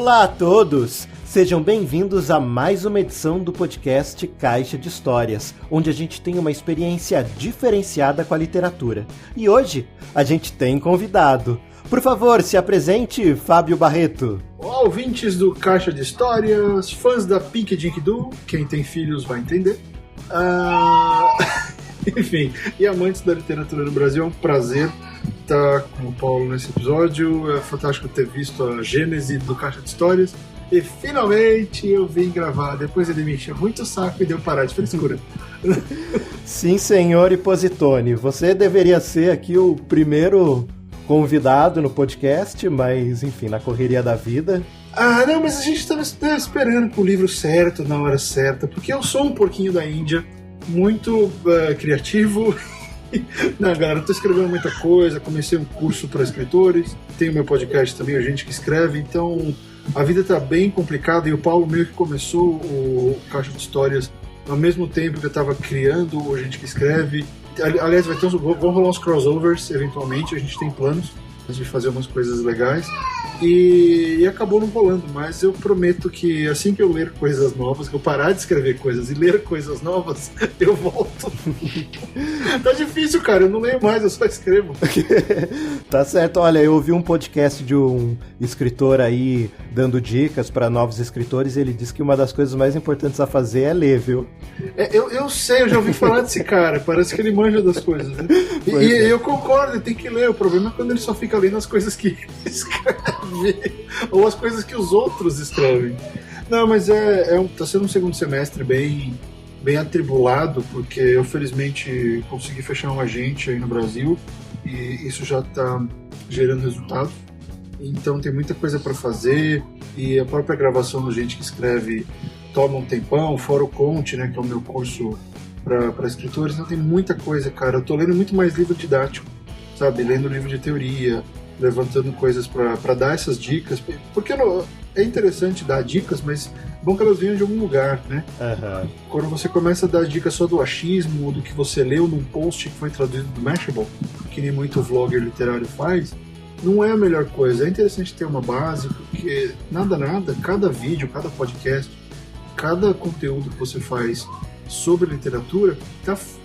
Olá a todos! Sejam bem-vindos a mais uma edição do podcast Caixa de Histórias, onde a gente tem uma experiência diferenciada com a literatura. E hoje a gente tem convidado. Por favor, se apresente, Fábio Barreto. Olá, ouvintes do Caixa de Histórias, fãs da Pink Dink Doo, quem tem filhos vai entender. Enfim, e amantes da literatura no Brasil, é um prazer estar com o Paulo nesse episódio. É fantástico ter visto a gênese do Caixa de Histórias. E finalmente eu vim gravar. Depois ele me encheu muito o saco e deu parar de frescura. Sim, senhor Ipositone, você deveria ser aqui o primeiro convidado no podcast, mas enfim, na correria da vida. Não, mas a gente estava esperando pro livro certo, na hora certa, porque eu sou um porquinho da Índia, muito criativo. Não, galera, eu tô escrevendo muita coisa, comecei um curso para escritores, tenho meu podcast também, a gente que escreve, então a vida tá bem complicada e o Paulo meio que começou o Caixa de Histórias ao mesmo tempo que eu tava criando o Gente que Escreve. Aliás, vão rolar uns crossovers eventualmente, a gente tem planos de fazer umas coisas legais e acabou não rolando, mas eu prometo que assim que eu ler coisas novas, que eu parar de escrever coisas e ler coisas novas, eu volto. Tá difícil, cara, eu não leio mais, eu só escrevo. Tá certo, olha, eu ouvi um podcast de um escritor aí dando dicas para novos escritores e ele disse que uma das coisas mais importantes a fazer é ler, viu? Eu sei, eu já ouvi falar desse cara, parece que ele manja das coisas, né? E eu concordo, tem que ler, o problema é quando ele só fica lendo as coisas que escreve ou as coisas que os outros escrevem. Não, mas tá sendo um segundo semestre bem atribulado, porque eu felizmente consegui fechar um agente aí no Brasil e isso já tá gerando resultados. Então tem muita coisa para fazer e a própria gravação do Gente que Escreve toma um tempão, fora o Conte, né, que é o meu curso para escritores. Então tem muita coisa, cara. Eu tô lendo muito mais livro didático, sabe? Lendo livro de teoria, levantando coisas para dar essas dicas, porque é interessante dar dicas, mas é bom que elas venham de algum lugar, né? Uhum. Quando você começa a dar dicas só do achismo, ou do que você leu num post que foi traduzido do Mashable, que nem muito vlogger literário faz, não é a melhor coisa. É interessante ter uma base, porque nada, cada vídeo, cada podcast, cada conteúdo que você faz sobre literatura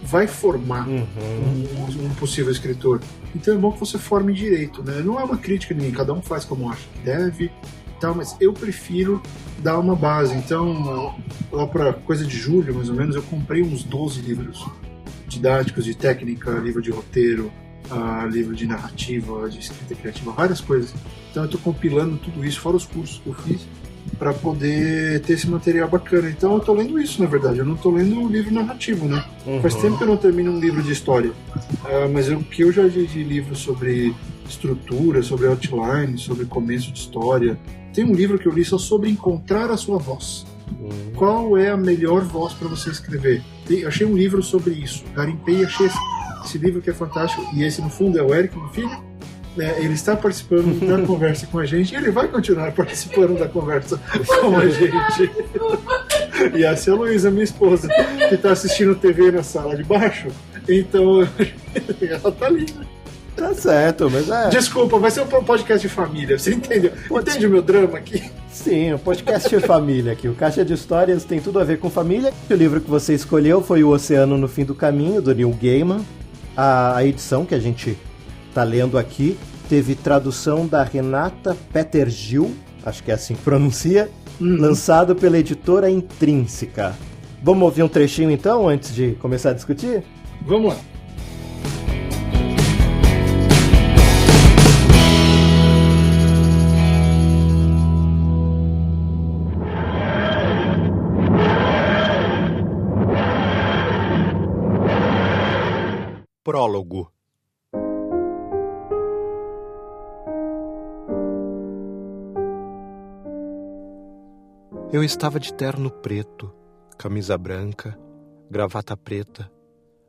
vai formar um possível escritor. Então é bom que você forme direito, né? Não é uma crítica, nem cada um faz como acha que deve, tal, mas eu prefiro dar uma base. Então, lá para coisa de julho, mais ou menos, eu comprei uns 12 livros didáticos de técnica, livro de roteiro, livro de narrativa, de escrita criativa, várias coisas. Então eu estou compilando tudo isso, fora os cursos que eu fiz, para poder ter esse material bacana. Então eu tô lendo isso, na verdade. Eu não tô lendo um livro narrativo, né? Faz tempo que eu não termino um livro de história. Mas o que eu já li de livros sobre estrutura, sobre outline, sobre começo de história. Tem um livro que eu li só sobre encontrar a sua voz. Qual é a melhor voz para você escrever? Eu achei um livro sobre isso. Garimpei e achei esse livro que é fantástico. E esse, no fundo, é o Eric, meu filho. Ele está participando da conversa com a gente e ele vai continuar participando da conversa com a gente. E essa é a Luísa, minha esposa, que está assistindo TV na sala de baixo. Então, ela tá ali. Tá certo, mas Desculpa, vai ser um podcast de família, você entendeu? Entende o meu drama aqui? Sim, um podcast de família aqui. O Caixa de Histórias tem tudo a ver com família. O livro que você escolheu foi O Oceano no Fim do Caminho, do Neil Gaiman. A edição que a gente tá lendo aqui teve tradução da Renata Petergil, acho que é assim que pronuncia, lançado pela editora Intrínseca. Vamos ouvir um trechinho então, antes de começar a discutir? Vamos lá. Prólogo. Eu estava de terno preto, camisa branca, gravata preta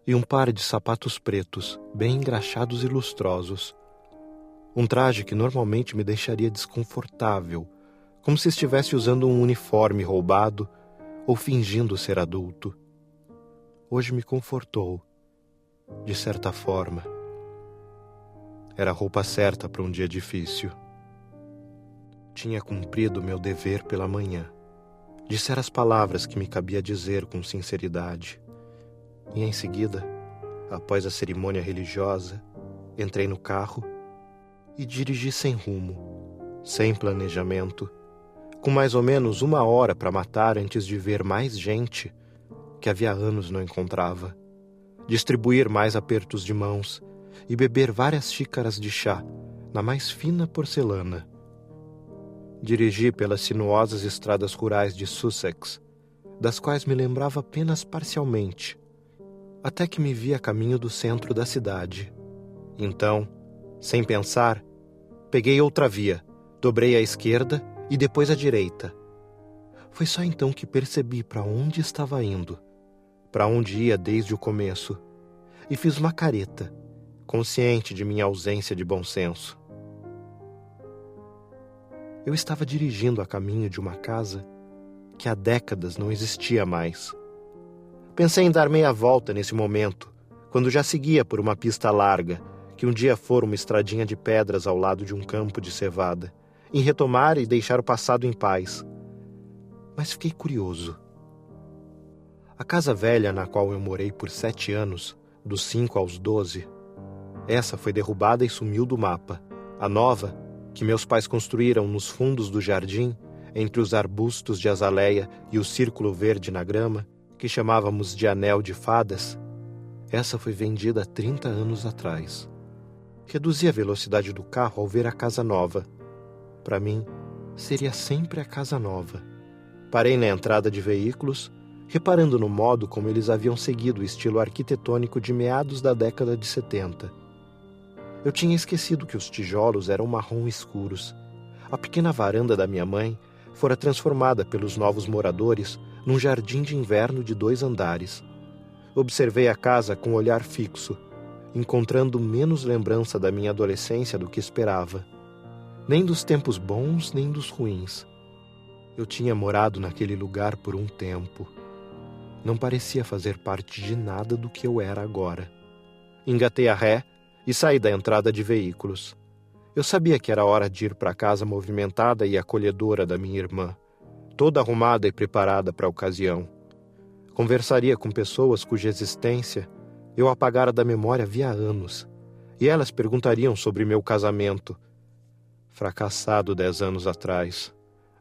e um par de sapatos pretos, bem engraxados e lustrosos. Um traje que normalmente me deixaria desconfortável, como se estivesse usando um uniforme roubado ou fingindo ser adulto. Hoje me confortou, de certa forma. Era a roupa certa para um dia difícil. Tinha cumprido meu dever pela manhã. Dissera as palavras que me cabia dizer com sinceridade. E em seguida, após a cerimônia religiosa, entrei no carro e dirigi sem rumo, sem planejamento, com mais ou menos 1 hora para matar antes de ver mais gente que havia anos não encontrava, distribuir mais apertos de mãos e beber várias xícaras de chá na mais fina porcelana. Dirigi pelas sinuosas estradas rurais de Sussex, das quais me lembrava apenas parcialmente, até que me vi a caminho do centro da cidade. Então, sem pensar, peguei outra via, dobrei à esquerda e depois à direita. Foi só então que percebi para onde estava indo, para onde ia desde o começo, e fiz uma careta, consciente de minha ausência de bom senso. Eu estava dirigindo a caminho de uma casa que há décadas não existia mais. Pensei em dar meia volta nesse momento, quando já seguia por uma pista larga, que um dia fora uma estradinha de pedras ao lado de um campo de cevada, em retomar e deixar o passado em paz. Mas fiquei curioso. A casa velha na qual eu morei por 7 anos, dos 5 aos 12, essa foi derrubada e sumiu do mapa. A nova, que meus pais construíram nos fundos do jardim, entre os arbustos de azaleia e o círculo verde na grama, que chamávamos de Anel de Fadas, essa foi vendida há 30 anos atrás. Reduzi a velocidade do carro ao ver a casa nova. Para mim, seria sempre a casa nova. Parei na entrada de veículos, reparando no modo como eles haviam seguido o estilo arquitetônico de meados da década de 70. Eu tinha esquecido que os tijolos eram marrom escuros. A pequena varanda da minha mãe fora transformada pelos novos moradores num jardim de inverno de 2 andares. Observei a casa com um olhar fixo, encontrando menos lembrança da minha adolescência do que esperava. Nem dos tempos bons, nem dos ruins. Eu tinha morado naquele lugar por um tempo. Não parecia fazer parte de nada do que eu era agora. Engatei a ré e saí da entrada de veículos. Eu sabia que era hora de ir para a casa movimentada e acolhedora da minha irmã, toda arrumada e preparada para a ocasião. Conversaria com pessoas cuja existência eu apagara da memória havia anos, e elas perguntariam sobre meu casamento, fracassado 10 anos atrás,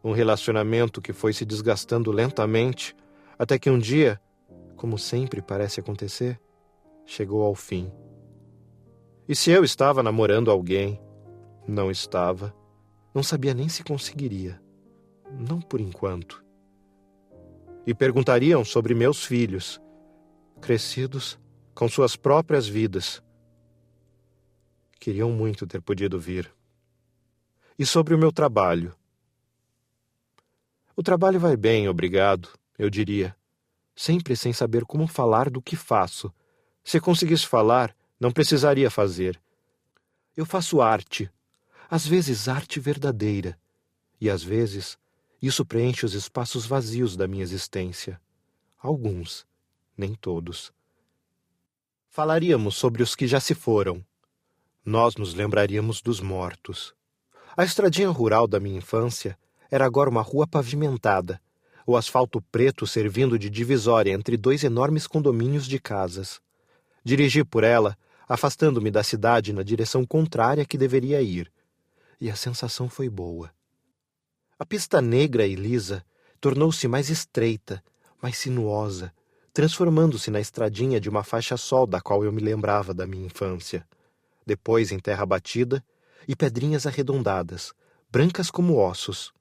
um relacionamento que foi se desgastando lentamente, até que um dia, como sempre parece acontecer, chegou ao fim. E se eu estava namorando alguém? Não estava. Não sabia nem se conseguiria. Não por enquanto. E perguntariam sobre meus filhos, crescidos com suas próprias vidas. Queriam muito ter podido vir. E sobre o meu trabalho. O trabalho vai bem, obrigado, eu diria, sempre sem saber como falar do que faço. Se conseguisse falar, não precisaria fazer. Eu faço arte, às vezes arte verdadeira, e às vezes isso preenche os espaços vazios da minha existência. Alguns, nem todos. Falaríamos sobre os que já se foram. Nós nos lembraríamos dos mortos. A estradinha rural da minha infância era agora uma rua pavimentada, o asfalto preto servindo de divisória entre 2 enormes condomínios de casas. Dirigi por ela, afastando-me da cidade na direção contrária que deveria ir, e a sensação foi boa. A pista negra e lisa tornou-se mais estreita, mais sinuosa, transformando-se na estradinha de uma faixa-sol da qual eu me lembrava da minha infância. Depois em terra batida e pedrinhas arredondadas, brancas como ossos.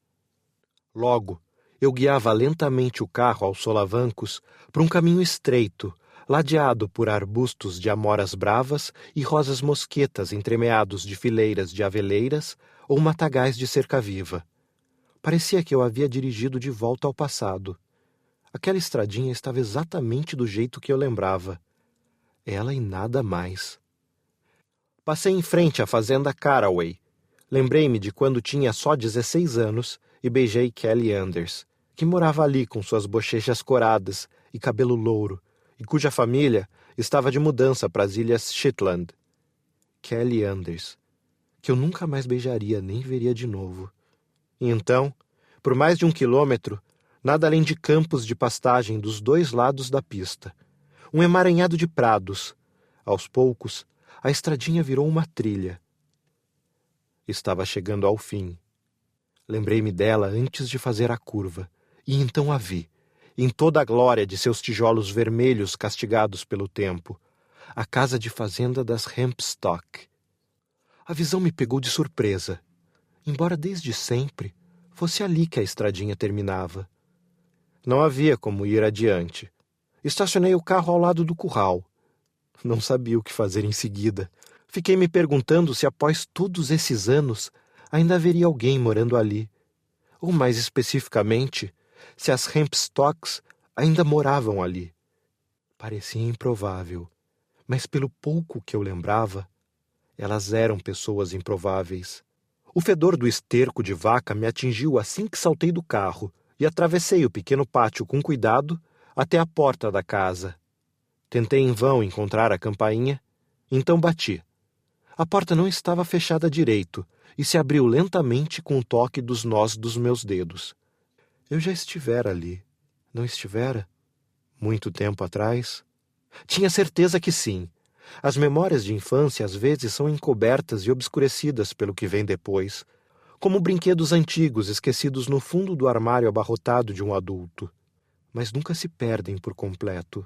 Logo, eu guiava lentamente o carro aos solavancos por um caminho estreito, ladeado por arbustos de amoras bravas e rosas mosquetas entremeados de fileiras de aveleiras ou matagais de cerca-viva. Parecia que eu havia dirigido de volta ao passado. Aquela estradinha estava exatamente do jeito que eu lembrava. Ela e nada mais. Passei em frente à fazenda Caraway. Lembrei-me de quando tinha só 16 anos e beijei Kelly Anders, que morava ali com suas bochechas coradas e cabelo louro, e cuja família estava de mudança para as ilhas Shetland. Kelly Anders, que eu nunca mais beijaria nem veria de novo. E então, por mais de 1 quilômetro, nada além de campos de pastagem dos 2 lados da pista. Um emaranhado de prados. Aos poucos, a estradinha virou uma trilha. Estava chegando ao fim. Lembrei-me dela antes de fazer a curva, e então a vi, em toda a glória de seus tijolos vermelhos castigados pelo tempo, a casa de fazenda das Hempstock. A visão me pegou de surpresa, embora desde sempre fosse ali que a estradinha terminava. Não havia como ir adiante. Estacionei o carro ao lado do curral. Não sabia o que fazer em seguida. Fiquei me perguntando se após todos esses anos ainda haveria alguém morando ali. Ou mais especificamente, se as Hempstocks ainda moravam ali. Parecia improvável, mas pelo pouco que eu lembrava, elas eram pessoas improváveis. O fedor do esterco de vaca me atingiu assim que saltei do carro e atravessei o pequeno pátio com cuidado até a porta da casa. Tentei em vão encontrar a campainha, então bati. A porta não estava fechada direito e se abriu lentamente com o toque dos nós dos meus dedos. Eu já estivera ali, não estivera? Muito tempo atrás? Tinha certeza que sim. As memórias de infância às vezes são encobertas e obscurecidas pelo que vem depois, como brinquedos antigos esquecidos no fundo do armário abarrotado de um adulto. Mas nunca se perdem por completo.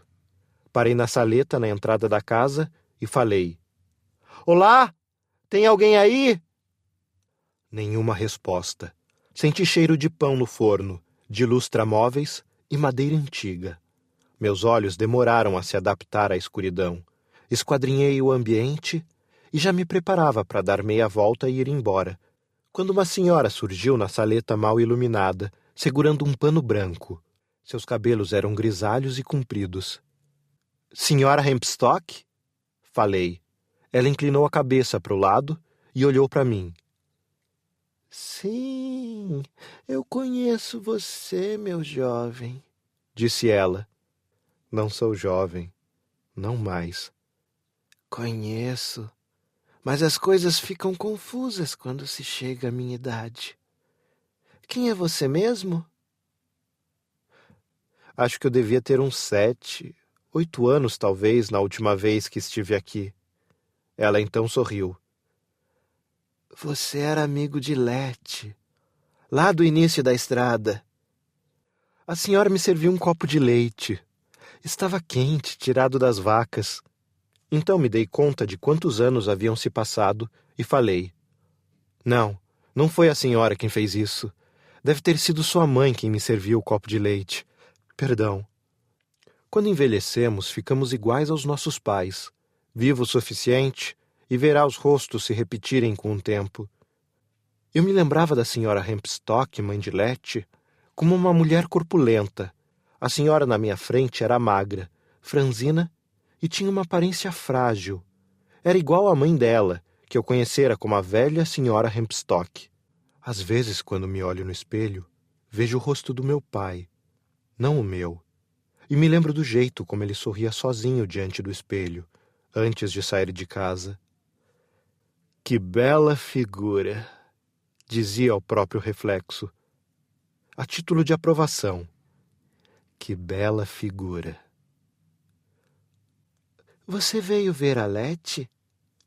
Parei na saleta na entrada da casa e falei: "Olá! Tem alguém aí?" Nenhuma resposta. Senti cheiro de pão no forno, de lustramóveis e madeira antiga. Meus olhos demoraram a se adaptar à escuridão. Esquadrinhei o ambiente e já me preparava para dar meia volta e ir embora, quando uma senhora surgiu na saleta mal iluminada, segurando um pano branco. Seus cabelos eram grisalhos e compridos. "Senhora Hempstock?" Falei. Ela inclinou a cabeça para o lado e olhou para mim. "Sim, eu conheço você, meu jovem", disse ela. "Não sou jovem, não mais." "Conheço, mas as coisas ficam confusas quando se chega à minha idade. Quem é você mesmo?" Acho que eu devia ter uns 7, 8 anos talvez na última vez que estive aqui. Ela então sorriu. "Você era amigo de Letty, lá do início da estrada." A senhora me serviu um copo de leite. Estava quente, tirado das vacas. Então me dei conta de quantos anos haviam se passado e falei: Não foi a senhora quem fez isso. Deve ter sido sua mãe quem me serviu o copo de leite. Perdão." Quando envelhecemos, ficamos iguais aos nossos pais, vivo o suficiente e verá os rostos se repetirem com o tempo. Eu me lembrava da senhora Hempstock, mãe de Letty, como uma mulher corpulenta. A senhora na minha frente era magra, franzina e tinha uma aparência frágil. Era igual à mãe dela, que eu conhecera como a velha senhora Hempstock. Às vezes, quando me olho no espelho, vejo o rosto do meu pai, não o meu, e me lembro do jeito como ele sorria sozinho diante do espelho, antes de sair de casa. "Que bela figura", dizia ao próprio reflexo, a título de aprovação. "Que bela figura." "Você veio ver a Letty?"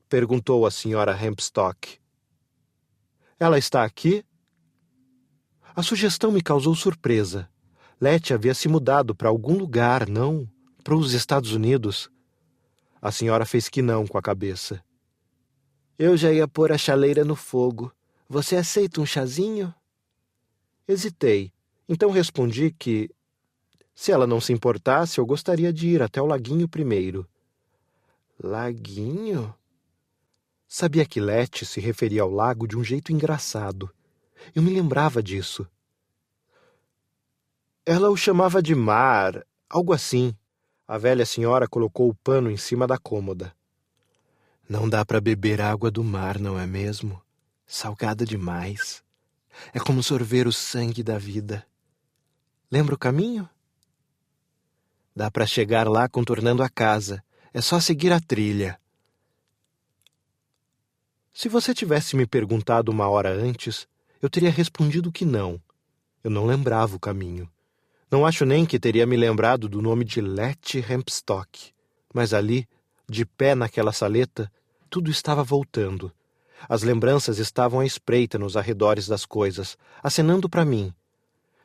perguntou a senhora Hempstock. "Ela está aqui?" A sugestão me causou surpresa. Letty havia se mudado para algum lugar, não para os Estados Unidos. A senhora fez que não com a cabeça. "Eu já ia pôr a chaleira no fogo. Você aceita um chazinho?" Hesitei, então respondi que, se ela não se importasse, eu gostaria de ir até o laguinho primeiro. "Laguinho?" Sabia que Letty se referia ao lago de um jeito engraçado. Eu me lembrava disso. Ela o chamava de mar, algo assim. A velha senhora colocou o pano em cima da cômoda. "Não dá para beber água do mar, não é mesmo? Salgada demais. É como sorver o sangue da vida. Lembra o caminho? Dá para chegar lá contornando a casa. É só seguir a trilha." Se você tivesse me perguntado 1 hora antes, Eu teria respondido que não. Eu não lembrava o caminho. Não acho nem que teria me lembrado do nome de Letty Hempstock. Mas ali, de pé naquela saleta, tudo estava voltando. As lembranças estavam à espreita nos arredores das coisas, acenando para mim.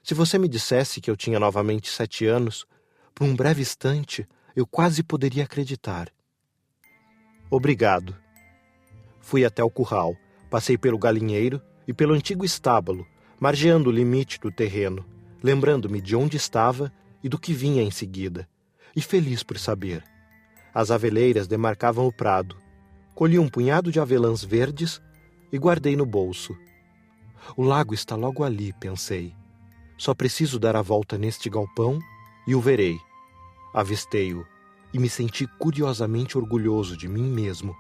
Se você me dissesse que eu tinha novamente 7 anos, por um breve instante, eu quase poderia acreditar. Obrigado. Fui até o curral, passei pelo galinheiro e pelo antigo estábulo, margeando o limite do terreno, lembrando-me de onde estava e do que vinha em seguida, e feliz por saber. As aveleiras demarcavam o prado. Colhi um punhado de avelãs verdes e guardei no bolso. O lago está logo ali, pensei. Só preciso dar a volta neste galpão e o verei. Avistei-o e me senti curiosamente orgulhoso de mim mesmo,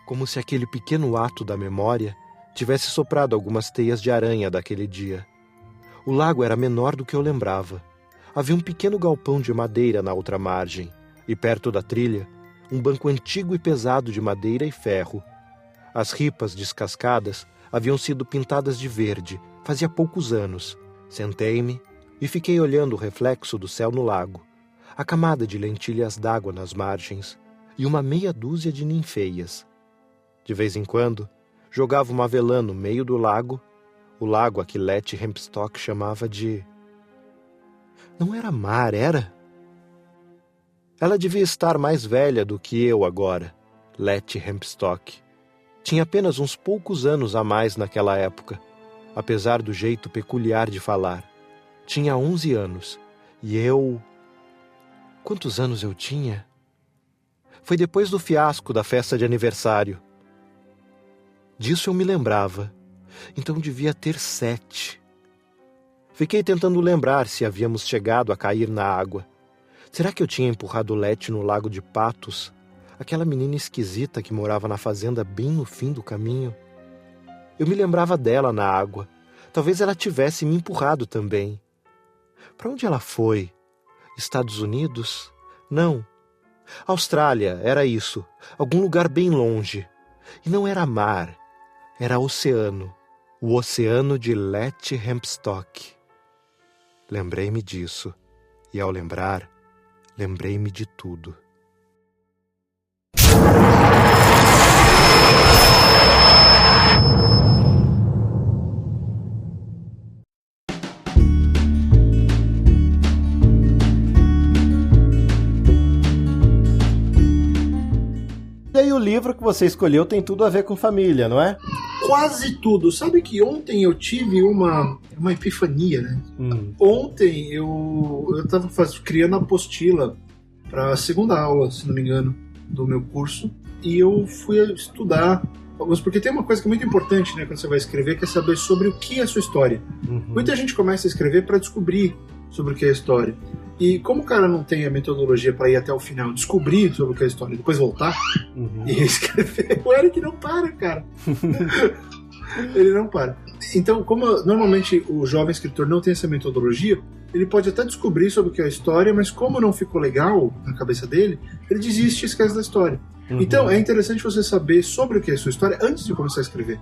como se aquele pequeno ato da memória tivesse soprado algumas teias de aranha daquele dia. O lago era menor do que eu lembrava. Havia um pequeno galpão de madeira na outra margem, e perto da trilha, um banco antigo e pesado de madeira e ferro. As ripas descascadas haviam sido pintadas de verde, fazia poucos anos. Sentei-me e fiquei olhando o reflexo do céu no lago, a camada de lentilhas d'água nas margens e uma meia dúzia de ninféias. De vez em quando, jogava uma avelã no meio do lago, o lago a que Letty Hempstock chamava de... Não era mar, era? Ela devia estar mais velha do que eu agora, Letty Hempstock. Tinha apenas uns poucos anos a mais naquela época, apesar do jeito peculiar de falar. Tinha 11 anos, e eu... Quantos anos eu tinha? Foi depois do fiasco da festa de aniversário. Disso eu me lembrava, então devia ter 7. Fiquei tentando lembrar se havíamos chegado a cair na água. Será que eu tinha empurrado Letty no lago de Patos, aquela menina esquisita que morava na fazenda bem no fim do caminho? Eu me lembrava dela na água. Talvez ela tivesse me empurrado também. Para onde ela foi? Estados Unidos? Não. Austrália, era isso. Algum lugar bem longe. E não era mar, era oceano. O oceano de Letty Hempstock. Lembrei-me disso. E ao lembrar, lembrei-me de tudo. E aí o livro que você escolheu tem tudo a ver com família, não é? Quase tudo. Sabe que ontem eu tive uma epifania, né? Ontem eu estava criando a apostila para a segunda aula, se não me engano, do meu curso, e eu fui estudar alguns, porque tem uma coisa que é muito importante, né, quando você vai escrever, que é saber sobre o que é a sua história. Muita gente começa a escrever para descobrir sobre o que é a história. E como o cara não tem a metodologia para ir até o final, descobrir sobre o que é a história, depois voltar e escrever, o Eric não para, cara. Ele não para. Então, como normalmente o jovem escritor não tem essa metodologia, ele pode até descobrir sobre o que é a história, mas como não ficou legal na cabeça dele, ele desiste e esquece da história. Então, é interessante você saber sobre o que é a sua história antes de começar a escrever.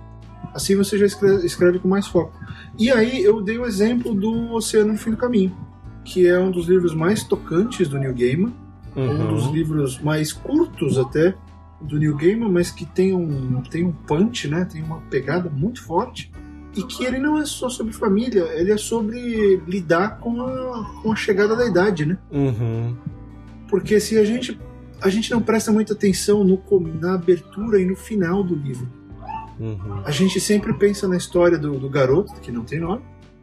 Assim você já escreve com mais foco. E aí eu dei o exemplo do Oceano no Fim do Caminho, que é um dos livros mais tocantes do Neil Gaiman, um dos livros mais curtos até do Neil Gaiman, mas que tem um punch, né? Tem uma pegada muito forte, e que ele não é só sobre família, ele é sobre lidar com a chegada da idade, né? Porque se a gente não presta muita atenção na abertura e no final do livro. A gente sempre pensa na história do garoto, que não tem nome,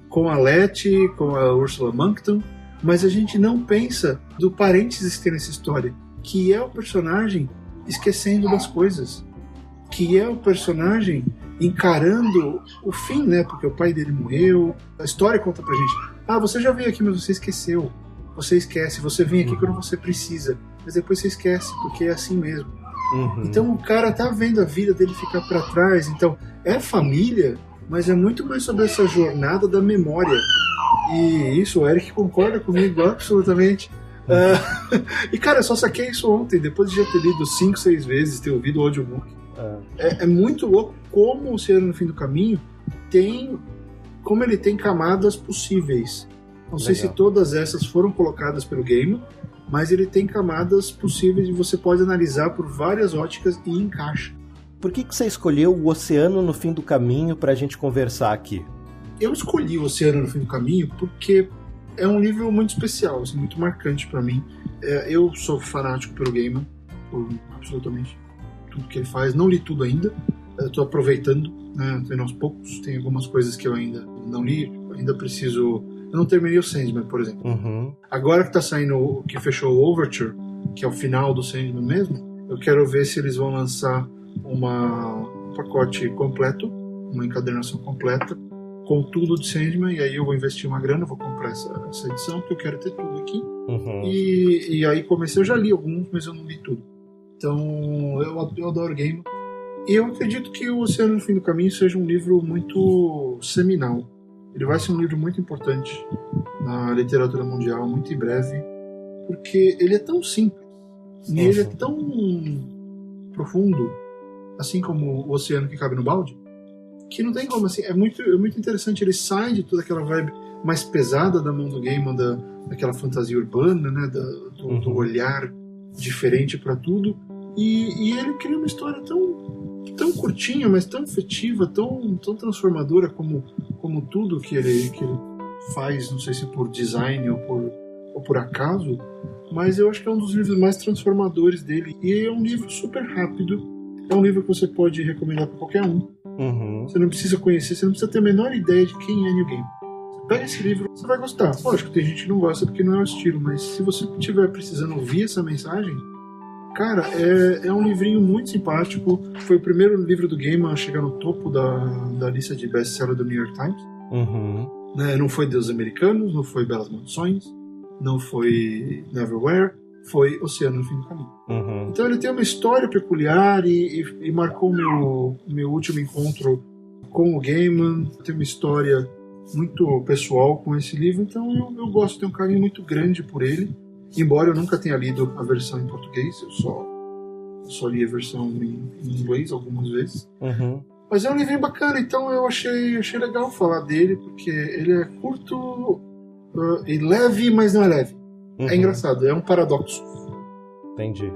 com a Letty, com a Ursula Monkton, mas a gente não pensa do parênteses que tem nessa história, que é o personagem esquecendo das coisas, que é o personagem encarando o fim, né? Porque o pai dele morreu. A história conta pra gente: você já veio aqui, mas você esqueceu. Você esquece, você vem aqui quando você precisa, mas depois você esquece, porque é assim mesmo. Então o cara tá vendo a vida dele ficar pra trás. Então é família, mas é muito mais sobre essa jornada da memória. E isso, o Eric concorda comigo absolutamente. E cara, eu só saquei isso ontem, depois de já ter lido 5, 6 vezes, ter ouvido o audiobook. É muito louco como o Oceano no Fim do Caminho tem como ele tem camadas possíveis. Não sei se todas essas foram colocadas pelo game, mas ele tem camadas possíveis e você pode analisar por várias óticas e encaixa. Por que você escolheu O Oceano no Fim do Caminho pra gente conversar aqui? Eu escolhi O Oceano no Fim do Caminho porque é um livro muito especial, assim, muito marcante pra mim. Eu sou fanático pelo Gaiman, por absolutamente tudo que ele faz. Não li tudo ainda, estou aproveitando, né, aos poucos. Tem algumas coisas que eu ainda não li, ainda preciso... Eu não terminei o Sandman, por exemplo. Agora que tá saindo, que fechou o Overture, que é o final do Sandman mesmo, eu quero ver se eles vão lançar um pacote completo, uma encadernação completa, com tudo de Sandman, e aí eu vou investir uma grana, vou comprar essa edição, porque eu quero ter tudo aqui. E aí comecei, eu já li alguns, mas eu não li tudo. Então, eu adoro game. E eu acredito que O Oceano no Fim do Caminho seja um livro muito seminal. Ele vai ser um livro muito importante na literatura mundial, muito em breve, porque ele é tão simples, e ele é tão profundo, assim como o oceano que cabe no balde, que não tem como, assim, é muito interessante. Ele sai de toda aquela vibe mais pesada da mão do Gaiman, daquela fantasia urbana, né, do olhar diferente para tudo, e ele cria uma história tão curtinha, mas tão efetiva, tão transformadora como tudo que ele faz, não sei se por design ou por acaso, mas eu acho que é um dos livros mais transformadores dele. E é um livro super rápido, é um livro que você pode recomendar para qualquer um. Você não precisa conhecer, você não precisa ter a menor ideia de quem é Neil Gaiman. Você pega esse livro, você vai gostar. Lógico, tem gente que não gosta porque não é o estilo, mas se você estiver precisando ouvir essa mensagem, cara, é um livrinho muito simpático. Foi o primeiro livro do Gaiman a chegar no topo da lista de best-seller do New York Times. Né, não foi Deus Americanos, não foi Belas Maldições, não foi Neverwhere, foi Oceano no Fim do Caminho. Então ele tem uma história peculiar e marcou meu último encontro com o Gaiman. Tem uma história muito pessoal com esse livro, então eu gosto, tenho um carinho muito grande por ele. Embora eu nunca tenha lido a versão em português, eu só li a versão em inglês algumas vezes. Mas é um livrinho bacana, então eu achei legal falar dele, porque ele é curto e leve, mas não é leve. É engraçado, é um paradoxo. Entendi.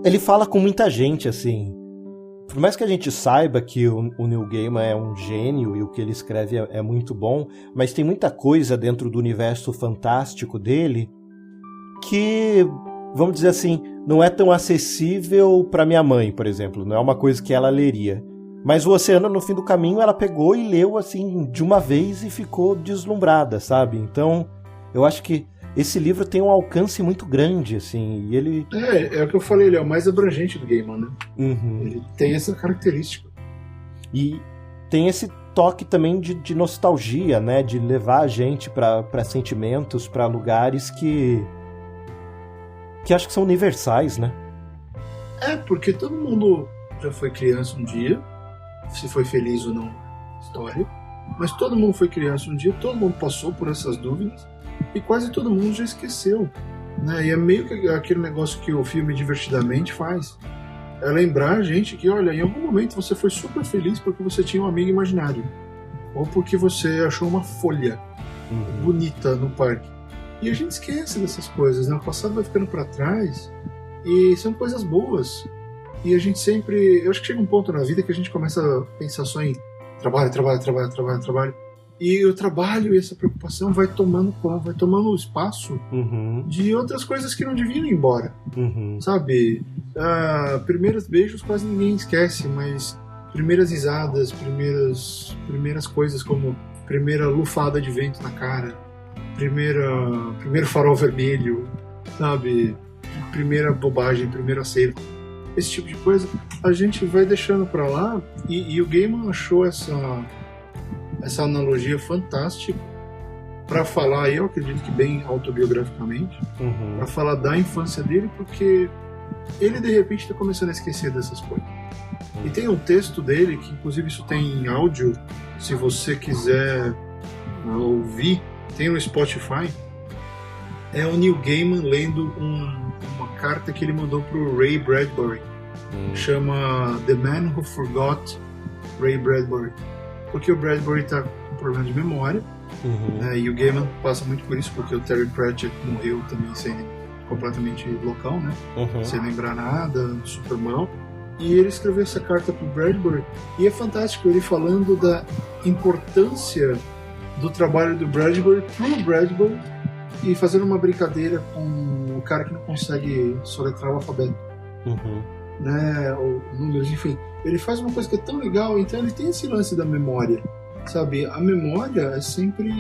Ele fala com muita gente, assim. Por mais que a gente saiba que o Neil Gaiman é um gênio e o que ele escreve é muito bom, mas tem muita coisa dentro do universo fantástico dele que, vamos dizer assim, não é tão acessível para minha mãe, por exemplo. Não é uma coisa que ela leria. Mas O Oceano no Fim do Caminho ela pegou e leu assim de uma vez e ficou deslumbrada, sabe? Então, eu acho que esse livro tem um alcance muito grande, assim, e ele... É o que eu falei, ele é o mais abrangente do Gaiman, né? Ele tem essa característica. E tem esse toque também de nostalgia, né? De levar a gente para sentimentos, para lugares que acho que são universais, né? Porque todo mundo já foi criança um dia, se foi feliz ou não, história, mas todo mundo foi criança um dia, todo mundo passou por essas dúvidas e quase todo mundo já esqueceu, né? E é meio que aquele negócio que o filme Divertidamente faz, é lembrar a gente que, olha, em algum momento você foi super feliz porque você tinha um amigo imaginário, ou porque você achou uma folha bonita no parque. E a gente esquece dessas coisas, né? O passado vai ficando para trás e são coisas boas. E a gente sempre... Eu acho que chega um ponto na vida que a gente começa a pensar só em trabalho. E o trabalho e essa preocupação vai tomando espaço de outras coisas que não deviam ir embora. Sabe? Primeiros beijos quase ninguém esquece, mas primeiras risadas, primeiras coisas como primeira lufada de vento na cara, primeiro farol vermelho, sabe? Primeira bobagem, primeiro acerto. Esse tipo de coisa a gente vai deixando pra lá, e o Gaiman achou essa analogia fantástica pra falar, eu acredito que bem autobiograficamente, pra falar da infância dele, porque ele de repente tá começando a esquecer dessas coisas. E tem um texto dele, que inclusive isso tem em áudio, se você quiser ouvir, tem no Spotify, é o Neil Gaiman lendo uma carta que ele mandou pro Ray Bradbury. Chama The Man Who Forgot Ray Bradbury. Porque o Bradbury tá com problema de memória, né? E o Gaiman passa muito por isso, porque o Terry Pratchett morreu também sem completamente loucão, né? Sem lembrar nada, super mal. E ele escreveu essa carta pro Bradbury, e é fantástico ele falando da importância do trabalho do Bradbury pro Bradbury, e fazendo uma brincadeira com o cara que não consegue soletrar o alfabeto, né, ou números, enfim. Ele faz uma coisa que é tão legal, então ele tem esse lance da memória, sabe? A memória é sempre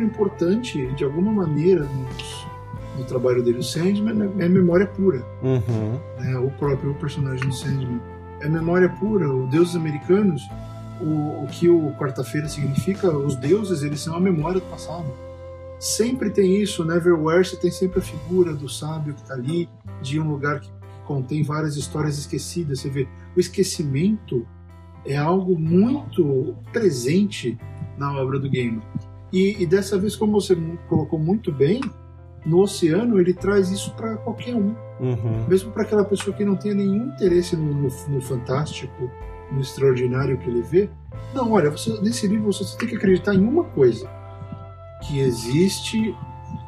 importante, de alguma maneira, no trabalho dele. O Sandman é memória pura, né? O próprio personagem do Sandman é memória pura. Os deuses americanos, o que o Quarta-feira significa, os deuses, eles são a memória do passado. Sempre tem isso, né? Neverwhere, você tem sempre a figura do sábio que está ali, de um lugar que contém várias histórias esquecidas. Você vê, o esquecimento é algo muito presente na obra do Gaiman. E dessa vez, como você colocou muito bem, no Oceano ele traz isso para qualquer um. Mesmo para aquela pessoa que não tenha nenhum interesse no fantástico, no extraordinário que ele vê. Não, olha, nesse livro você tem que acreditar em uma coisa: que existe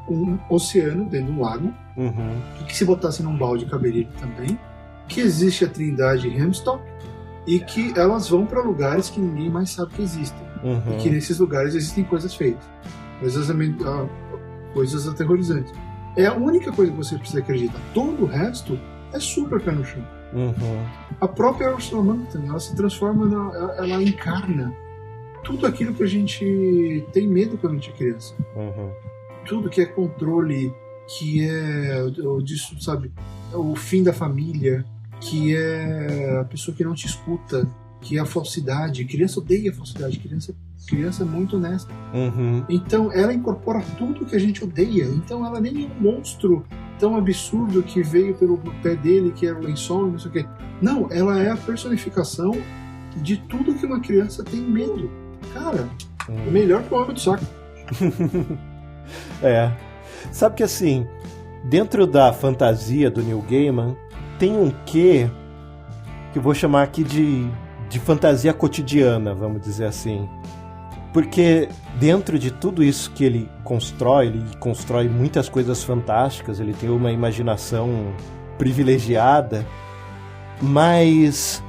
um oceano dentro de um lago, e que se botasse num balde caberia também, que existe a Trindade Hemstock, e que elas vão para lugares que ninguém mais sabe que existem, e que nesses lugares existem coisas feitas, coisas aterrorizantes. É a única coisa que você precisa acreditar. Todo o resto é super pé no chão. A própria Ursula Montan, ela se transforma, ela encarna tudo aquilo que a gente tem medo quando a gente é criança. Tudo que é controle, que é disso, sabe, o fim da família, que é a pessoa que não te escuta, que é a falsidade. Criança odeia a falsidade, criança é muito honesta. Então ela incorpora tudo que a gente odeia. Então ela nem é um monstro tão absurdo que veio pelo pé dele, que era o lençol e não sei o quê. Não, ela é a personificação de tudo que uma criança tem medo. Cara, melhor que o Homem do Saco. Sabe que assim, dentro da fantasia do Neil Gaiman, tem um quê que eu vou chamar aqui de fantasia cotidiana, vamos dizer assim. Porque dentro de tudo isso que ele constrói muitas coisas fantásticas, ele tem uma imaginação privilegiada, mas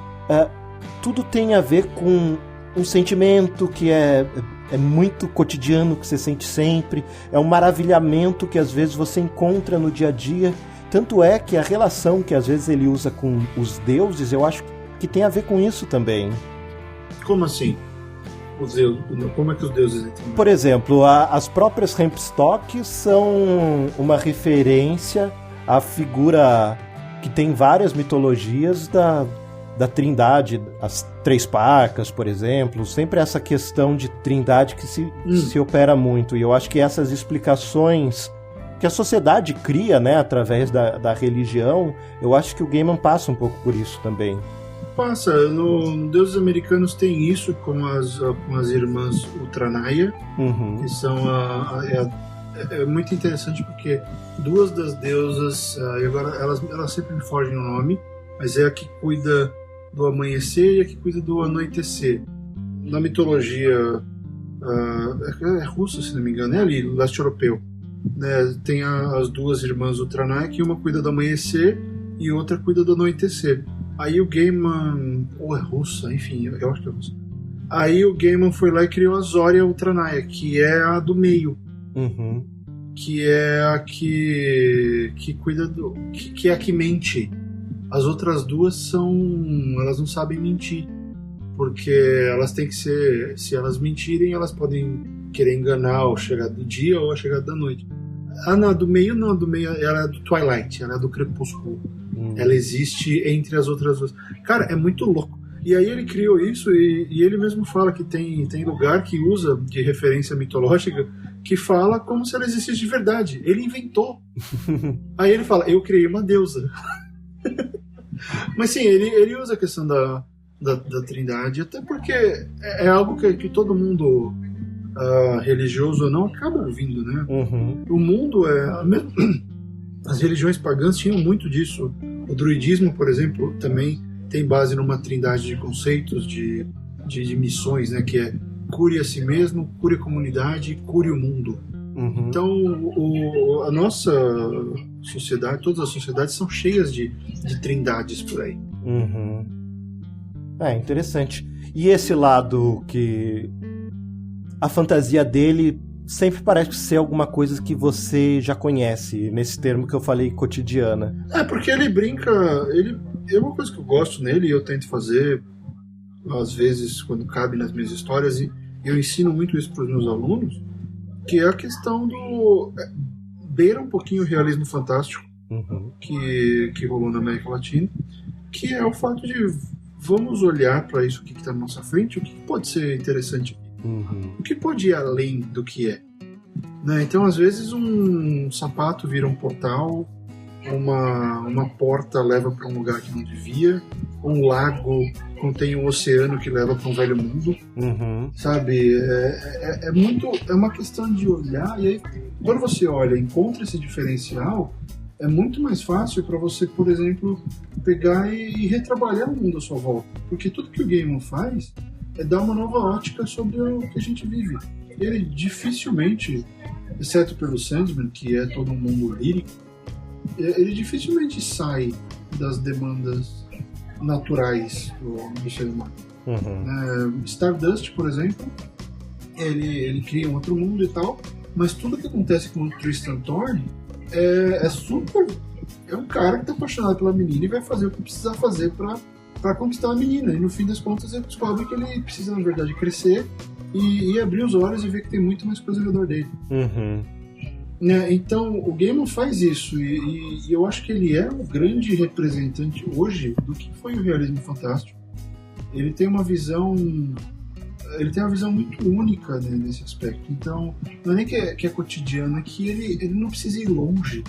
tudo tem a ver com um sentimento que é muito cotidiano, que você sente sempre, é um maravilhamento que às vezes você encontra no dia a dia. Tanto é que a relação que às vezes ele usa com os deuses, eu acho que tem a ver com isso também. Como assim? Como é que os deuses entram? Por exemplo, as próprias Hempstock são uma referência à figura que tem várias mitologias da Trindade, as Três Parcas, por exemplo, sempre essa questão de Trindade que se opera muito. E eu acho que essas explicações que a sociedade cria, né, através da religião, eu acho que o Gaiman passa um pouco por isso também. Passa. No Deuses Americanos tem isso com as irmãs Ultranaya, que são é muito interessante porque duas das deusas, e agora elas sempre me fogem o nome, mas é a que cuida do amanhecer e a que cuida do anoitecer. Na mitologia é russa, se não me engano, é ali, no leste europeu, né? Tem as duas irmãs Ultranaya, que uma cuida do amanhecer e outra cuida do anoitecer. Aí o Gaiman, ou é russa, enfim, eu acho que é russa. Aí o Gaiman foi lá e criou a Zoria Ultranaya, que é a do meio. Que é a que cuida que é a que mente. As outras duas elas não sabem mentir, porque elas têm que ser, se elas mentirem, elas podem querer enganar a chegada do dia ou a chegada da noite. A do meio não, ela é do Twilight, ela é do crepúsculo. Ela existe entre as outras duas. Cara, é muito louco. E aí ele criou isso e ele mesmo fala que tem lugar que usa de referência mitológica que fala como se ela existisse de verdade. Ele inventou. Aí ele fala, eu criei uma deusa. Mas sim, ele usa a questão da Trindade, até porque é algo que todo mundo religioso ou não acaba ouvindo, né? O mundo as religiões pagãs tinham muito disso. O druidismo, por exemplo, também tem base numa trindade de conceitos, de missões, né? Que é cure a si mesmo, cure a comunidade, cure o mundo. Então, a nossa sociedade, todas as sociedades são cheias de trindades por aí. É interessante. E esse lado que a fantasia dele sempre parece ser alguma coisa que você já conhece, nesse termo que eu falei, cotidiana. Porque ele brinca... É uma coisa que eu gosto nele e eu tento fazer, às vezes, quando cabe nas minhas histórias, e eu ensino muito isso para os meus alunos, que é a questão do... beira um pouquinho o realismo fantástico que rolou na América Latina, que é o fato de vamos olhar para isso que está na nossa frente, o que pode ser interessante, o que pode ir além do que é. Né? Então, às vezes, um sapato vira um portal, uma porta leva para um lugar que não devia, um lago contém um oceano que leva para um velho mundo, sabe? É uma questão de olhar, e aí, quando você olha e encontra esse diferencial, é muito mais fácil para você, por exemplo, pegar e retrabalhar o mundo à sua volta. Porque tudo que o Gaiman faz é dar uma nova ótica sobre o que a gente vive. Ele dificilmente, exceto pelo Sandman, que é todo um mundo lírico, ele dificilmente sai das demandas naturais do ser humano. Stardust, por exemplo, ele cria um outro mundo e tal, mas tudo que acontece com o Tristan Thorne é super... É um cara que tá apaixonado pela menina e vai fazer o que precisar fazer pra conquistar a menina. E no fim das contas ele descobre que ele precisa, na verdade, crescer e abrir os olhos e ver que tem muito mais coisa ao redor dele. Então o Gaiman faz isso e eu acho que ele é um grande representante hoje do que foi o realismo fantástico. Ele tem uma visão muito única, né, nesse aspecto. Então não é nem que é cotidiano, é que ele não precisa ir longe.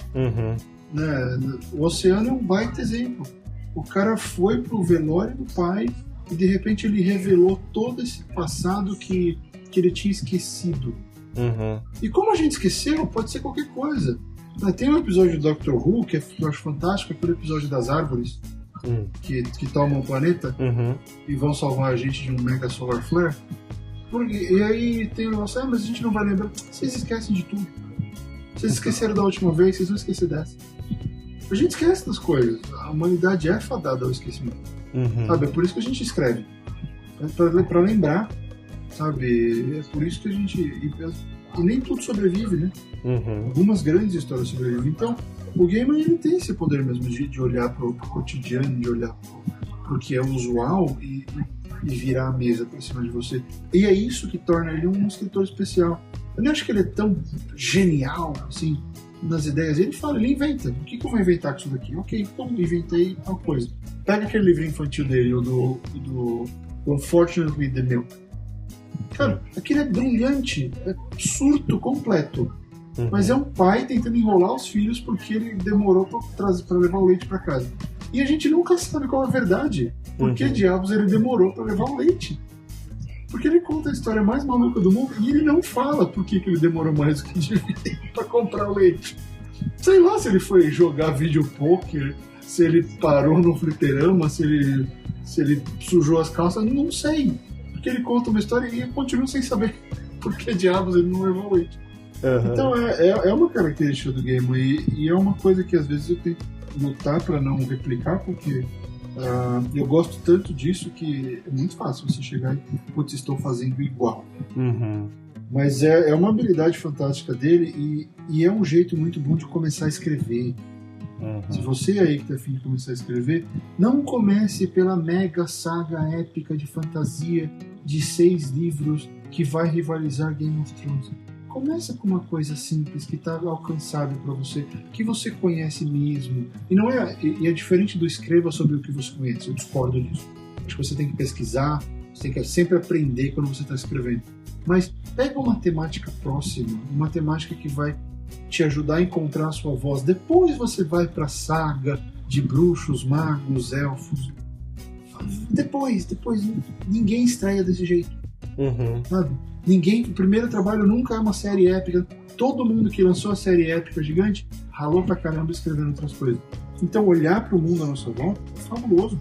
Né? O Oceano é um baita exemplo. O cara foi pro velório do pai e de repente ele revelou todo esse passado que ele tinha esquecido. E como a gente esqueceu, pode ser qualquer coisa. Tem um episódio do Doctor Who que eu acho fantástico, aquele episódio das árvores que tomam o planeta e vão salvar a gente de um mega solar flare. E aí tem o negócio, mas a gente não vai lembrar. Vocês esquecem de tudo. Vocês esqueceram da última vez, vocês vão esquecer dessa. A gente esquece das coisas. A humanidade é fadada ao esquecimento. Sabe? É por isso que a gente escreve. É pra lembrar. Sabe? É por isso que a gente... E nem tudo sobrevive, né? Algumas grandes histórias sobrevivem. Então, o Gaiman, ele tem esse poder mesmo de olhar pro cotidiano, de olhar pro que é usual e virar a mesa pra cima de você. E é isso que torna ele um escritor especial. Eu não acho que ele é tão genial, assim, nas ideias. Ele inventa. O que eu vou inventar com isso daqui? Ok, então inventei tal coisa. Pega aquele livrinho infantil dele, o do Unfortunately the Milk. Cara, aquilo é brilhante, é surto completo. Mas é um pai tentando enrolar os filhos porque ele demorou pra levar o leite pra casa. E a gente nunca sabe qual é a verdade. Por que diabos ele demorou pra levar o leite? Porque ele conta a história mais maluca do mundo e ele não fala por que ele demorou mais do que devia pra comprar o leite. Sei lá se ele foi jogar vídeo poker, se ele parou no fliperama, se ele sujou as calças, não sei. Porque ele conta uma história e eu continuo sem saber por que diabos ele não levou o leite. Então é uma característica do Gaiman e é uma coisa que às vezes eu tento lutar para não replicar, porque eu gosto tanto disso que é muito fácil você chegar e putz, estou fazendo igual. Mas é uma habilidade fantástica dele e é um jeito muito bom de começar a escrever. Se você aí que tá afim de começar a escrever, não comece pela mega saga épica de fantasia de 6 livros que vai rivalizar Game of Thrones. Começa com uma coisa simples que está alcançável para você, que você conhece mesmo. E é diferente do escreva sobre o que você conhece. Eu discordo disso. Acho que você tem que pesquisar, você tem que sempre aprender quando você está escrevendo. Mas pega uma temática próxima, uma temática que vai te ajudar a encontrar a sua voz. Depois você vai para a saga de bruxos, magos, elfos. Depois ninguém estreia desse jeito. Sabe? O primeiro trabalho nunca é uma série épica. Todo mundo que lançou a série épica gigante ralou pra caramba escrevendo outras coisas. Então olhar para o mundo à nossa volta é fabuloso.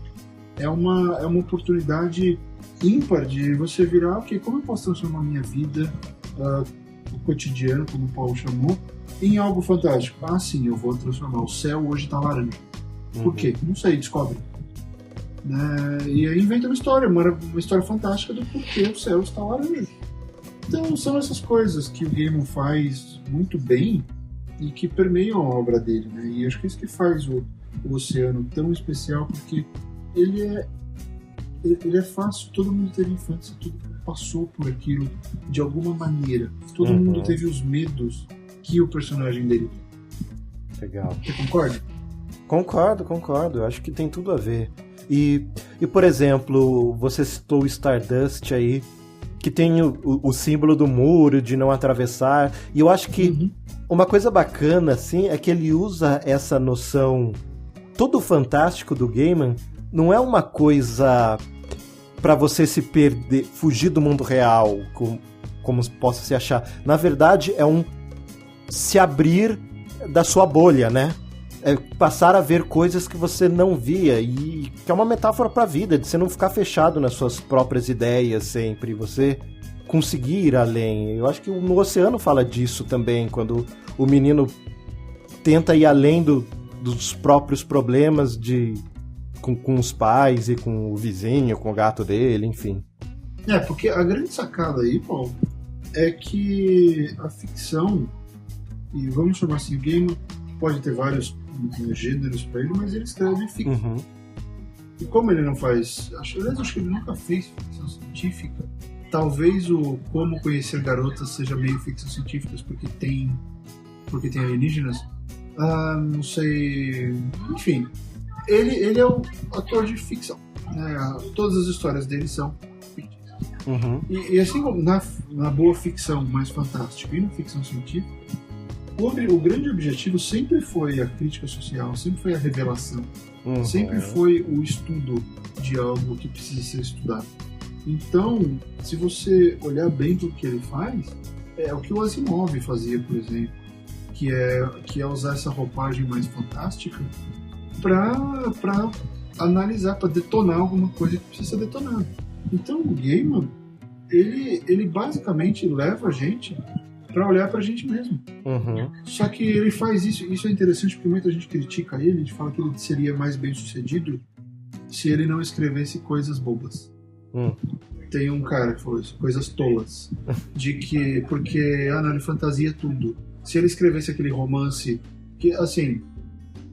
É uma oportunidade ímpar de você virar, ok, como eu posso transformar a minha vida, o cotidiano, como o Paulo chamou, em algo fantástico? Ah, sim, eu vou transformar. O céu hoje tá laranja. Por quê? Não sei, descobre. Né? E aí inventa uma história fantástica do porquê o céu está laranja. Então são essas coisas que o Gaiman faz muito bem e que permeiam a obra dele, né? E acho que é isso que faz o Oceano tão especial, porque ele é fácil, todo mundo teve infância, todo mundo passou por aquilo de alguma maneira, todo mundo teve os medos que o personagem dele tem. Legal. Você concorda? Concordo, acho que tem tudo a ver. E por exemplo, você citou o Stardust aí, que tem o símbolo do muro, de não atravessar, e eu acho que uma coisa bacana, assim, é que ele usa essa noção, todo fantástico do Gaiman não é uma coisa pra você se perder, fugir do mundo real, como possa se achar. Na verdade, é um se abrir da sua bolha, né? É passar a ver coisas que você não via, e que é uma metáfora pra vida, de você não ficar fechado nas suas próprias ideias sempre, você conseguir ir além. Eu acho que no Oceano fala disso também, quando o menino tenta ir além dos próprios problemas com os pais e com o vizinho, com o gato dele, enfim. Porque a grande sacada aí, Paulo, é que a ficção, e vamos chamar assim, o Gaiman pode ter vários gêneros para ele, mas ele escreve ficção. E como ele não faz... Acho que ele nunca fez ficção científica. Talvez o Como Conhecer Garotas seja meio ficção científica porque tem alienígenas. Não sei... Enfim, ele é o ator de ficção. Todas as histórias dele são fictícias. E assim como na boa ficção mais fantástica e na ficção científica, o grande objetivo sempre foi a crítica social, sempre foi a revelação, sempre foi o estudo de algo que precisa ser estudado. Então, se você olhar bem para o que ele faz, é o que o Asimov fazia, por exemplo, que é usar essa roupagem mais fantástica para analisar, para detonar alguma coisa que precisa ser detonada. Então, o Gaiman, ele basicamente leva a gente para olhar pra gente mesmo. Só que ele faz isso é interessante porque muita gente critica ele, a gente fala que ele seria mais bem sucedido se ele não escrevesse coisas bobas. Tem um cara que falou isso, coisas tolas, porque não, ele fantasia tudo. Se ele escrevesse aquele romance que, assim,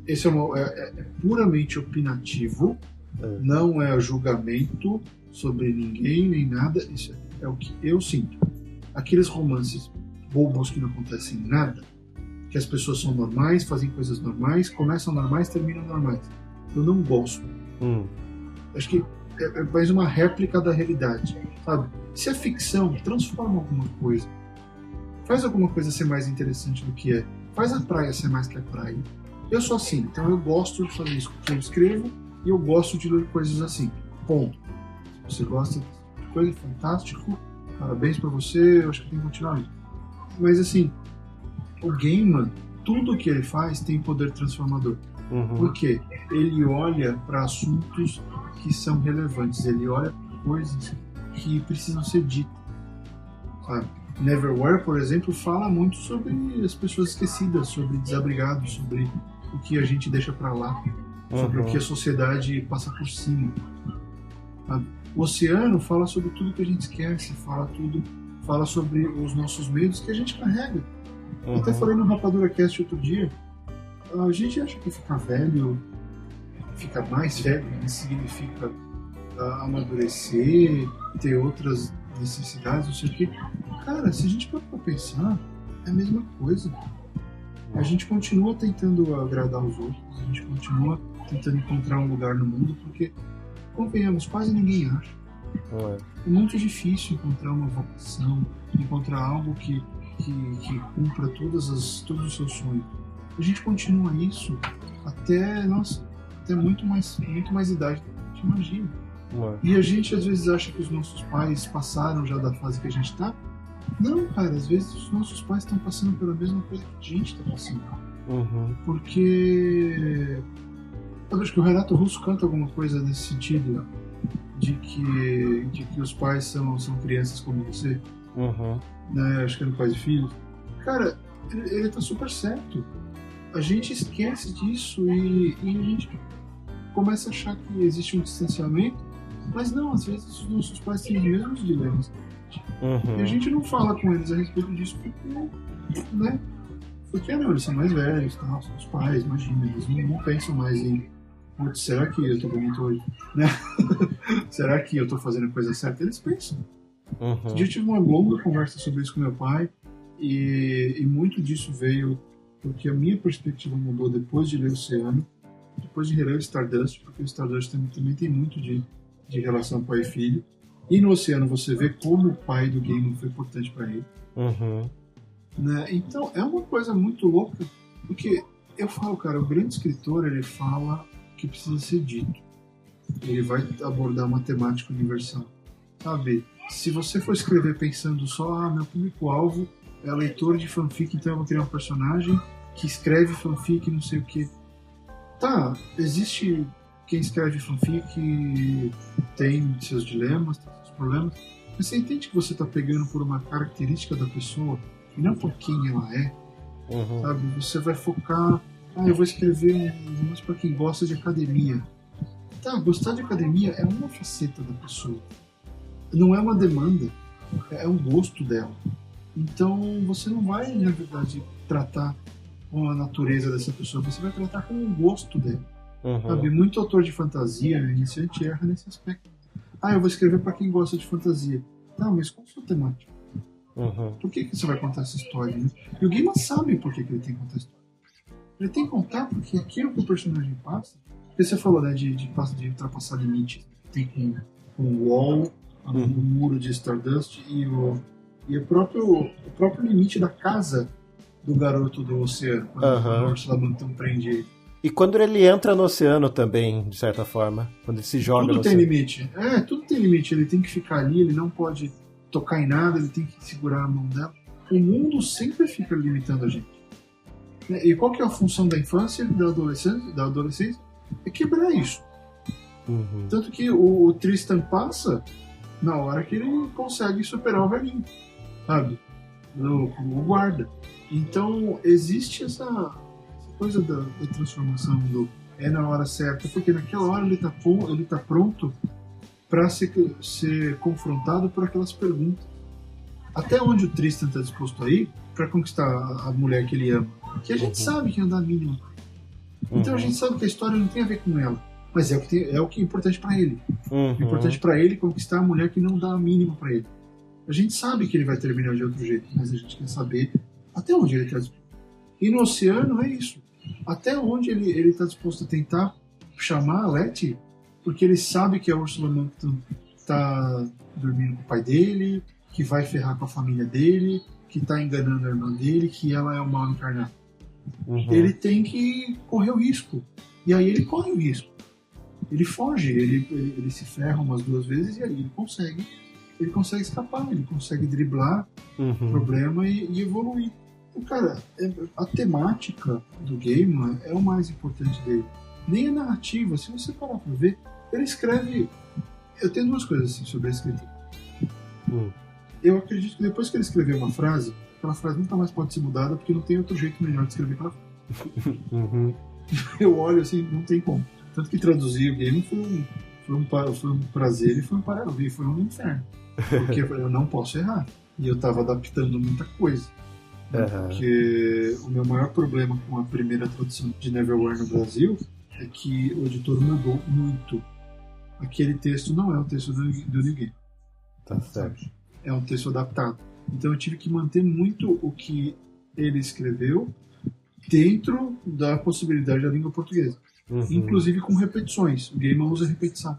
esse é puramente opinativo, não é julgamento sobre ninguém nem nada, isso é o que eu sinto. Aqueles romances bobos que não acontecem nada, que as pessoas são normais, fazem coisas normais, começam normais, terminam normais. Eu não gosto. Acho que é mais uma réplica da realidade, sabe? Se é ficção, transforma alguma coisa. Faz alguma coisa ser mais interessante do que é. Faz a praia ser mais que a praia. Eu sou assim, então eu gosto de fazer isso porque eu escrevo e eu gosto de ler coisas assim. Ponto. Se você gosta de coisa, fantástico, parabéns pra você, eu acho que tem que continuar aí. Mas assim, o Gaiman, tudo que ele faz tem poder transformador. Porque ele olha para assuntos que são relevantes, ele olha para coisas que precisam ser ditas. Sabe? Neverwhere, por exemplo, fala muito sobre as pessoas esquecidas, sobre desabrigados, sobre o que a gente deixa para lá, sobre o que a sociedade passa por cima. Sabe? O Oceano fala sobre tudo que a gente esquece, fala sobre os nossos medos que a gente carrega. Eu até falei no Rapadura Cast outro dia, a gente acha que ficar velho, ficar mais velho, significa amadurecer, ter outras necessidades, não sei o quê. Cara, se a gente for pra pensar, é a mesma coisa. A gente continua tentando agradar os outros, a gente continua tentando encontrar um lugar no mundo, porque, convenhamos, quase ninguém acha. É muito difícil encontrar uma vocação, encontrar algo que cumpra todos os seus sonhos. A gente continua isso até muito mais idade do que a gente imagina. E a gente às vezes acha que os nossos pais passaram já da fase que a gente está. Não, cara, às vezes os nossos pais estão passando pela mesma coisa que a gente está passando. Porque eu acho que o Renato Russo canta alguma coisa nesse sentido, de que os pais são crianças como você, né? Acho que é no Pais e Filhos. Cara, ele tá super certo. A gente esquece disso e a gente começa a achar que existe um distanciamento, mas não, às vezes os nossos pais têm os mesmos dilemas. E a gente não fala com eles a respeito disso porque, né? Porque não, eles são mais velhos, tá? São os pais, imagina, eles não pensam mais em será que eu tô bonito hoje? Né? Será que eu tô fazendo a coisa certa? Eles pensam. Eu tive uma longa conversa sobre isso com meu pai e muito disso veio porque a minha perspectiva mudou depois de ler Oceano, depois de reler o Stardust, porque o Stardust também tem muito de relação pai e filho. E no Oceano você vê como o pai do Gaiman foi importante para ele. Né? Então é uma coisa muito louca, porque eu falo, cara, o grande escritor, ele fala o que precisa ser dito. Ele vai abordar uma temática universal. Sabe? Se você for escrever pensando só, meu público-alvo é leitor de fanfic, então eu vou criar um personagem que escreve fanfic, não sei o que. Tá, existe quem escreve fanfic, tem seus dilemas, tem seus problemas, mas você entende que você está pegando por uma característica da pessoa e não por quem ela é, sabe? Você vai focar, eu vou escrever um romance para quem gosta de academia. Tá, gostar de academia é uma faceta da pessoa, não é uma demanda, é um gosto dela. Então você não vai, na verdade, tratar com a natureza dessa pessoa, você vai tratar com o gosto dela. Sabe? Muito autor de fantasia, iniciante, erra nesse aspecto. Eu vou escrever para quem gosta de fantasia. Tá, mas qual a sua temática? Por que você vai contar essa história? Né? E o Gaiman sabe por que ele tem que contar a história. Ele tem que contar porque aquilo que o personagem passa, porque você falou, né, de ultrapassar limites. Tem com o Wall, o muro de Stardust e o próprio limite da casa do garoto do oceano, quando o Ursula Bantam prende ele. E quando ele entra no oceano também, de certa forma, quando ele se joga no oceano. Tudo tem limite. Tudo tem limite. Ele tem que ficar ali, ele não pode tocar em nada, ele tem que segurar a mão dela. O mundo sempre fica limitando a gente. E qual que é a função da infância e da adolescência? É quebrar isso. Tanto que o Tristan passa na hora que ele consegue superar o velhinho, sabe? O guarda. Então, existe essa coisa da transformação na hora certa, porque naquela hora ele tá pronto para ser confrontado por aquelas perguntas. Até onde o Tristan está disposto a ir para conquistar a mulher que ele ama? Que a gente sabe que não dá a mínima. Então a gente sabe que a história não tem a ver com ela, mas é o que é importante para ele. É importante para ele conquistar a mulher que não dá a mínima para ele. A gente sabe que ele vai terminar de outro jeito, mas a gente quer saber até onde ele está disposto. E no oceano é isso. Até onde ele está disposto a tentar chamar a Letty, porque ele sabe que a Ursula Monckton está dormindo com o pai dele, que vai ferrar com a família dele, que está enganando a irmã dele, que ela é o mal encarnado. Ele tem que correr o risco. E aí ele corre o risco. Ele foge, ele se ferra umas 2 vezes e aí ele consegue escapar, ele consegue driblar o problema e evoluir. Cara, a temática do Gaiman é o mais importante dele. Nem a narrativa, se você parar pra ver, ele escreve... Eu tenho 2 coisas assim sobre a escrita. Eu acredito que depois que ele escreveu uma frase, aquela frase nunca mais pode ser mudada, porque não tem outro jeito melhor de escrever aquela frase. Eu olho assim, não tem como. Tanto que traduzir o Gaiman foi um prazer e foi um inferno. Porque eu não posso errar. E eu tava adaptando muita coisa. Porque o meu maior problema com a primeira tradução de Neverwhere no Brasil é que o editor mudou muito. Aquele texto não é o texto do Neil Gaiman. Tá certo. É um texto adaptado. Então eu tive que manter muito o que ele escreveu dentro da possibilidade da língua portuguesa. Inclusive com repetições. O Gaiman usa repetição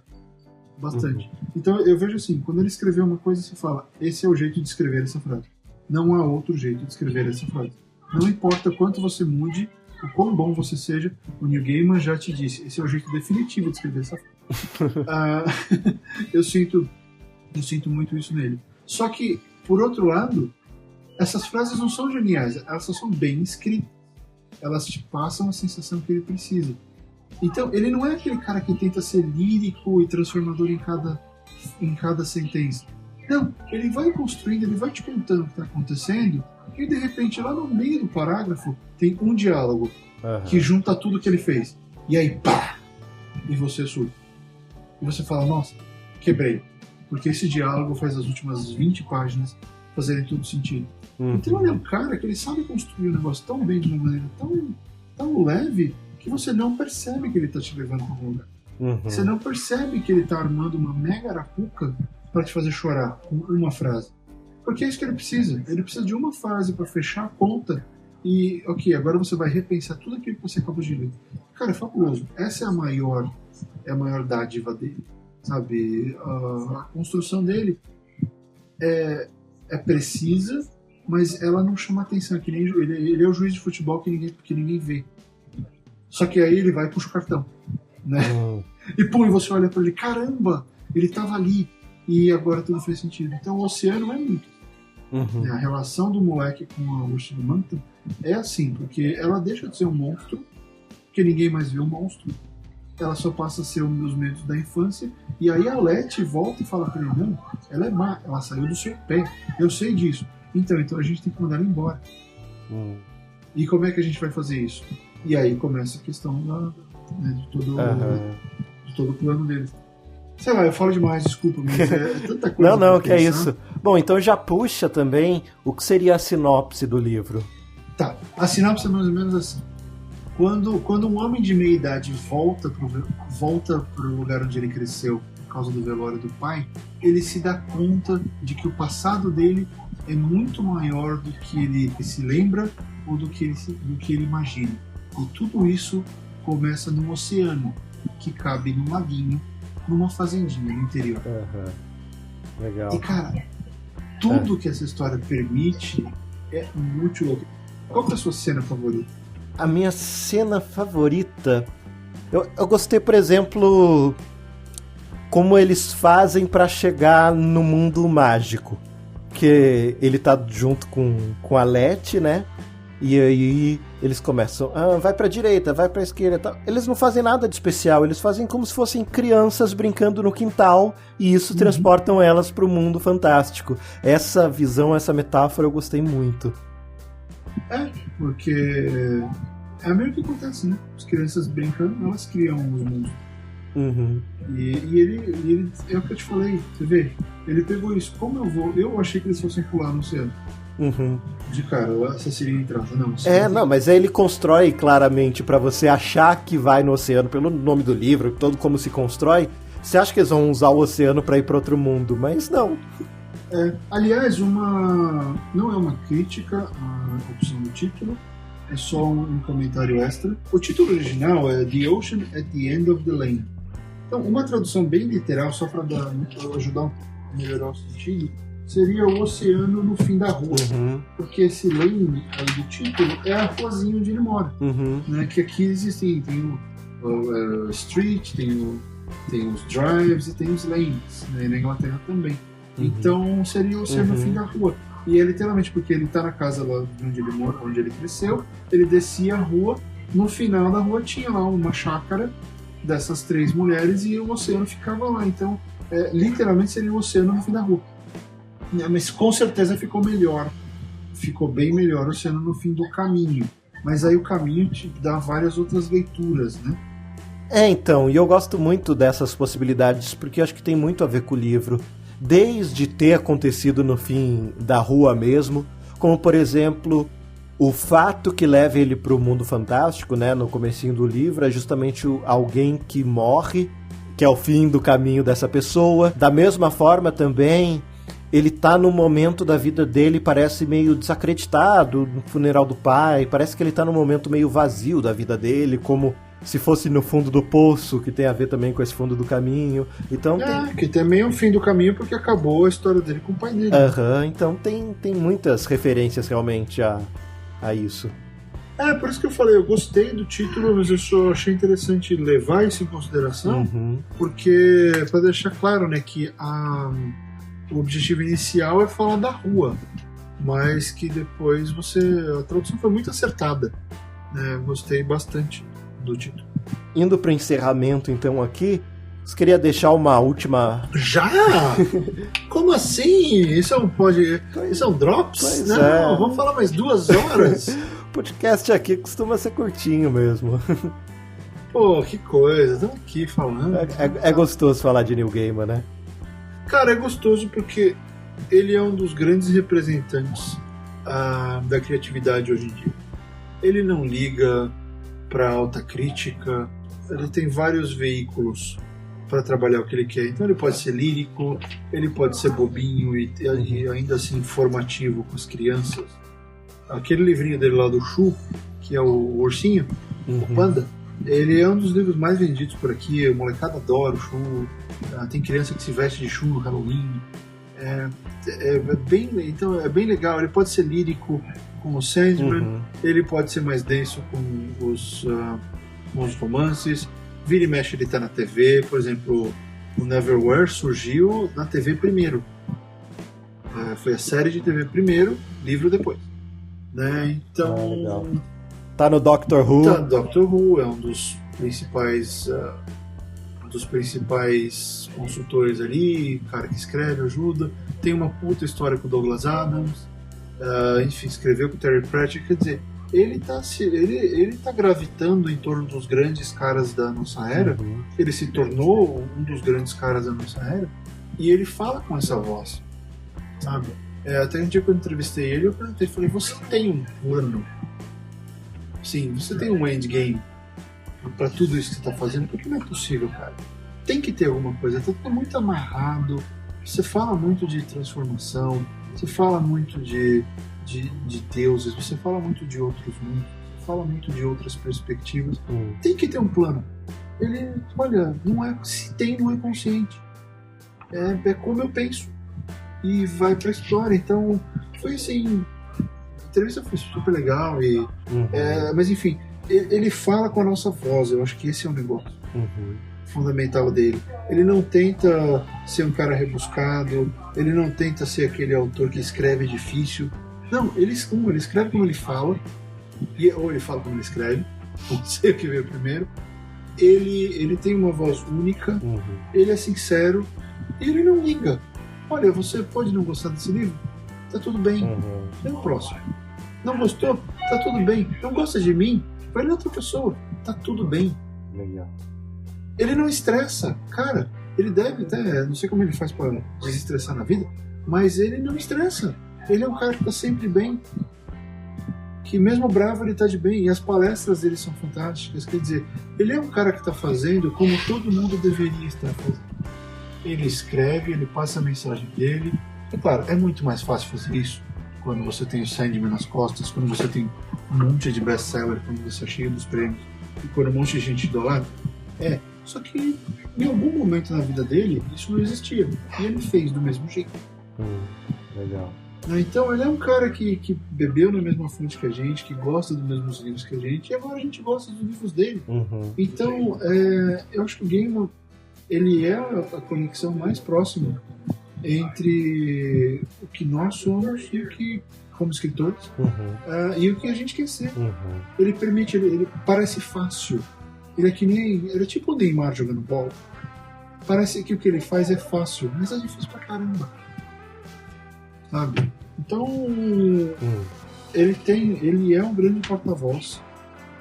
bastante. Então eu vejo assim, quando ele escreveu uma coisa, você fala, esse é o jeito de escrever essa frase. Não há outro jeito de escrever essa frase. Não importa quanto você mude, o quão bom você seja, o Neil Gaiman já te disse, esse é o jeito definitivo de escrever essa frase. Eu sinto muito isso nele. Só que, por outro lado, essas frases não são geniais, elas só são bem escritas. Elas te passam a sensação que ele precisa. Então, ele não é aquele cara que tenta ser lírico e transformador em cada em cada sentença. Não, ele vai construindo, ele vai te contando o que está acontecendo, e de repente lá no meio do parágrafo tem um diálogo que junta tudo que ele fez. E aí, pá! E você surta. E você fala, nossa, quebrei. Porque esse diálogo faz as últimas 20 páginas fazerem todo sentido. Então ele é um cara que ele sabe construir um negócio tão bem, de uma maneira tão leve, que você não percebe que ele está te levando para algum lugar. Você não percebe que ele está armando uma mega arapuca para te fazer chorar com uma frase. Porque é isso que ele precisa. Ele precisa de uma frase para fechar a conta e, ok, agora você vai repensar tudo aquilo que você acabou de ler. Cara, é fabuloso. Essa é a maior dádiva dele, sabe? A construção dele é precisa, mas ela não chama atenção. Que nem, ele é o juiz de futebol que ninguém vê. Só que aí ele vai e puxa o cartão, né? E você olha para ele, caramba, ele estava ali e agora tudo fez sentido. Então o Oceano é muito. A relação do moleque com a Ursula Martin é assim, porque ela deixa de ser um monstro, porque ninguém mais vê o monstro. Ela só passa a ser um dos medos da infância. E aí a Letty volta e fala pra ele, não, ela é má, ela saiu do seu pé, eu sei disso. Então a gente tem que mandar ela embora. E como é que a gente vai fazer isso? E aí começa a questão de todo o plano deles. Sei lá, eu falo demais, desculpa, mas é tanta coisa. Não, que é isso. Bom, então já puxa também o que seria a sinopse do livro. Tá, a sinopse é mais ou menos assim. Quando um homem de meia idade volta pro lugar onde ele cresceu por causa do velório do pai, ele se dá conta de que o passado dele é muito maior do que ele se lembra ou do que ele imagina. E tudo isso começa num oceano que cabe num laguinho, numa fazendinha no interior. Legal. E cara, tudo que essa história permite é muito louco. Qual que é a sua cena favorita? A minha cena favorita, eu gostei, por exemplo, como eles fazem pra chegar no mundo mágico. Que ele tá junto com a Letty, né? E aí eles começam, vai pra direita, vai pra esquerda e tal. Eles não fazem nada de especial, eles fazem como se fossem crianças brincando no quintal, e isso transportam elas pro mundo fantástico. Essa visão, essa metáfora eu gostei muito. Porque é meio que acontece, né? As crianças brincando, elas criam os mundos. E ele, é o que eu te falei, você vê, ele pegou isso, eu achei que eles fossem pular no oceano. De cara, essa seria a entrada. Não, mas aí ele constrói claramente pra você achar que vai no oceano, pelo nome do livro, todo como se constrói, você acha que eles vão usar o oceano pra ir pra outro mundo, mas não. Aliás, não é uma crítica à opção do título, é só um comentário extra. O título original é The Ocean at the End of the Lane. Então, uma tradução bem literal, só para ajudar a melhorar o sentido, seria o oceano no fim da rua. Porque esse lane aí do título é a ruazinha onde ele mora. Né? Que aqui existem, tem o street, tem os drives e tem os lanes, né? E na Inglaterra também. Então seria o oceano no fim da rua. E é literalmente porque ele tá na casa lá onde ele mora, onde ele cresceu, ele descia a rua, no final da rua tinha lá uma chácara dessas 3 mulheres e o oceano ficava lá. Então, literalmente seria o oceano no fim da rua. Mas com certeza ficou bem melhor o oceano no fim do caminho. Mas aí o caminho te dá várias outras leituras, né? Então, e eu gosto muito dessas possibilidades, porque eu acho que tem muito a ver com o livro. Desde ter acontecido no fim da rua mesmo, como por exemplo, o fato que leva ele pro mundo fantástico, né, no comecinho do livro, é justamente alguém que morre, que é o fim do caminho dessa pessoa. Da mesma forma também, ele tá num momento da vida dele, parece meio desacreditado, no funeral do pai, parece que ele tá num momento meio vazio da vida dele, como se fosse no fundo do poço, que tem a ver também com esse fundo do caminho. Então que também é o fim do caminho porque acabou a história dele com o pai dele. Então tem muitas referências realmente a isso. Por isso que eu falei, eu gostei do título, mas eu só achei interessante levar isso em consideração, porque, para deixar claro, né, que o objetivo inicial é falar da rua, mas que depois a tradução foi muito acertada, né, gostei bastante do título. Indo para o encerramento então aqui, Você queria deixar uma última... Já? Como assim? Isso é um Drops? Pois não, vamos falar mais 2 horas. O podcast aqui costuma ser curtinho mesmo. Pô, que coisa, estamos aqui falando. É gostoso falar de Neil Gaiman, né? Cara, é gostoso porque ele é um dos grandes representantes da criatividade hoje em dia. Ele não liga para alta crítica, ele tem vários veículos para trabalhar o que ele quer. Então ele pode ser lírico, ele pode ser bobinho e ainda assim informativo com as crianças. Aquele livrinho dele lá do Shu, que é o ursinho, o panda, ele é um dos livros mais vendidos por aqui. A molecada adora o Shu. Tem criança que se veste de Shu no Halloween. Então é bem legal. Ele pode ser lírico com o Sandman, ele pode ser mais denso com os romances. Vira e mexe, ele tá na TV. Por exemplo, o Neverwhere surgiu na TV primeiro. Foi a série de TV primeiro, livro depois, né? Então legal. Tá no Doctor Who. Tá no Doctor Who, é um dos principais consultores ali, cara que escreve, ajuda. Tem uma puta história com o Douglas Adams. Enfim, escreveu com o Terry Pratchett. Quer dizer, ele tá gravitando em torno dos grandes caras da nossa era. Ele se tornou um dos grandes caras da nossa era. E ele fala com essa voz, sabe? Até um dia que eu entrevistei ele, eu perguntei, falei, você tem um plano? Sim, você tem um endgame pra tudo isso que você tá fazendo? Porque não é possível, cara. Tem que ter alguma coisa, tá tudo muito amarrado. Você fala muito de transformação, você fala muito de deuses, você fala muito de outros mundos, você fala muito de outras perspectivas. Tem que ter um plano. Ele, olha, se tem, não é consciente. É como eu penso. E vai pra história. Então, foi assim. A entrevista foi super legal. Mas enfim, ele fala com a nossa voz. Eu acho que esse é o negócio fundamental dele. Ele não tenta ser um cara rebuscado, ele não tenta ser aquele autor que escreve difícil. Não, ele escreve como ele fala, ou ele fala como ele escreve, não sei o que veio primeiro. Ele tem uma voz única, ele é sincero, e ele não liga. Olha, você pode não gostar desse livro, tá tudo bem, é o próximo. Não gostou? Tá tudo bem. Não gosta de mim? Vai ler outra pessoa, tá tudo bem. Legal. Ele não estressa, cara. Ele deve até, não sei como ele faz para desestressar na vida, mas ele não estressa. Ele é um cara que tá sempre bem, que mesmo bravo ele tá de bem, e as palestras dele são fantásticas. Quer dizer, ele é um cara que tá fazendo como todo mundo deveria estar fazendo. Ele escreve, ele passa a mensagem dele. É claro, é muito mais fácil fazer isso quando você tem o Sandman nas costas, quando você tem um monte de best-seller, quando você é cheio dos prêmios, e quando um monte de gente idolatra. Só que em algum momento na vida dele isso não existia, e ele fez do mesmo jeito. Legal. Então ele é um cara que bebeu na mesma fonte que a gente, que gosta dos mesmos livros que a gente, e agora a gente gosta dos livros dele. Então eu acho que o Gaiman, ele é a conexão mais próxima entre o que nós somos e o que, como escritores, e o que a gente quer ser. Ele permite, ele parece fácil. Ele é tipo o Neymar jogando bola. Parece que o que ele faz é fácil, mas é difícil pra caramba. Sabe? Então, ele é um grande porta-voz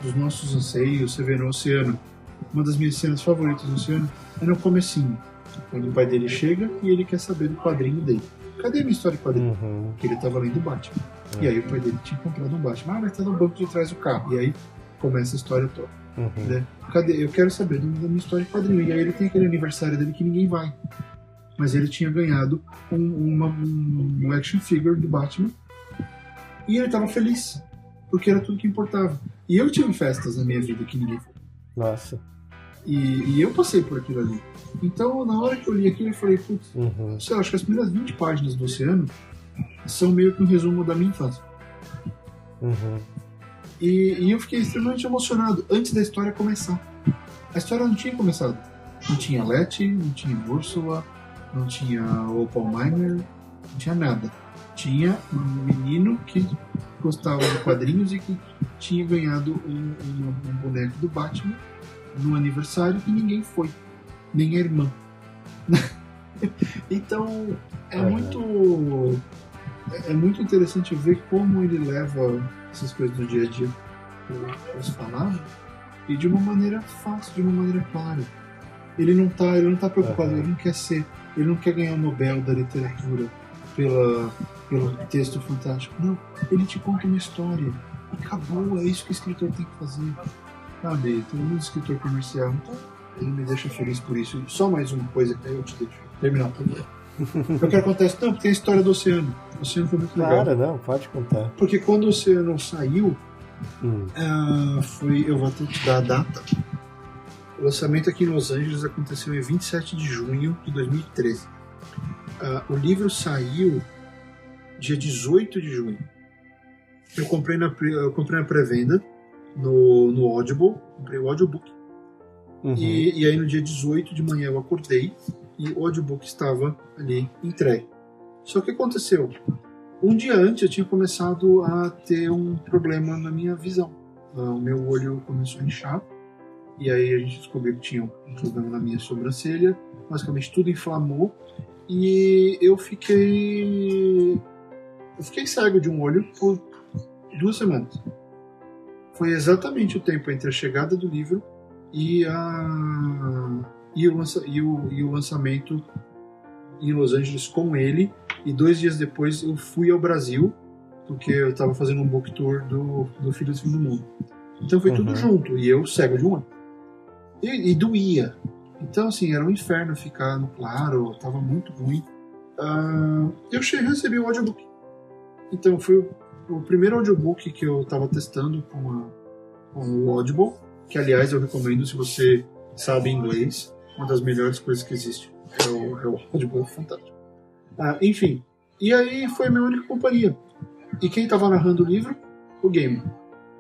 dos nossos anseios. Você vê no Oceano, uma das minhas cenas favoritas do Oceano é no comecinho, quando o pai dele chega e ele quer saber do quadrinho dele. Cadê a minha história de quadrinho? Porque ele tava lendo o Batman. E aí o pai dele tinha comprado um Batman. Mas tá no banco de trás do carro. E aí começa a história toda. Né? Cadê? Eu quero saber da minha história de quadrinho. E aí ele tem aquele aniversário dele que ninguém vai. Mas ele tinha ganhado um action figure do Batman. E ele tava feliz. Porque era tudo que importava. E eu tive festas na minha vida que ninguém foi. Nossa. E eu passei por aquilo ali. Então, na hora que eu li aquilo, eu falei, putz, sei lá, acho que as primeiras 20 páginas do Oceano são meio que um resumo da minha infância. E eu fiquei extremamente emocionado antes da história começar. A história não tinha começado. Não tinha Letty, não tinha Úrsula, não tinha Opal Miner, não tinha nada. Tinha um menino que gostava de quadrinhos e que tinha ganhado um boneco do Batman no aniversário e ninguém foi. nem a irmã. Então é muito interessante ver como ele leva essas coisas do dia a dia as palavras e de uma maneira fácil, de uma maneira clara. Ele não tá preocupado, ele não quer ganhar o Nobel da literatura pelo texto fantástico. Não, ele te conta uma história e acabou, é isso que o escritor tem que fazer. Sabe, tem muito escritor comercial, então ele me deixa feliz por isso. Só mais uma coisa que aí eu te deixo terminar por favor. Eu quero contar isso, porque a história do Oceano. O Oceano foi muito legal. Cara, não, pode contar. Porque quando o Oceano saiu, eu vou até te dar a data. O lançamento aqui em Los Angeles aconteceu em 27 de junho de 2013. O livro saiu dia 18 de junho. Eu comprei na pré-venda no Audible, comprei o audiobook. E aí no dia 18 de manhã eu acordei e o audiobook estava ali entregue. Só que aconteceu? Um dia antes eu tinha começado a ter um problema na minha visão. O meu olho começou a inchar e aí a gente descobriu que tinha um problema na minha sobrancelha. Basicamente tudo inflamou e eu fiquei cego de um olho por 2 semanas. Foi exatamente o tempo entre a chegada do livro e o lançamento em Los Angeles com ele. E 2 dias depois eu fui ao Brasil, porque eu estava fazendo um book tour do Filhos do Fim do Mundo. Então foi tudo junto, e eu cego de um olho. E doía. Então, assim, era um inferno ficar no claro, estava muito ruim. Eu recebi o audiobook. Então foi o primeiro audiobook que eu estava testando com o Audible, que aliás eu recomendo se você sabe inglês. Uma das melhores coisas que existe é o Audible, é fantástico. Enfim, e aí foi a minha única companhia. E quem estava narrando o livro? O Gaiman.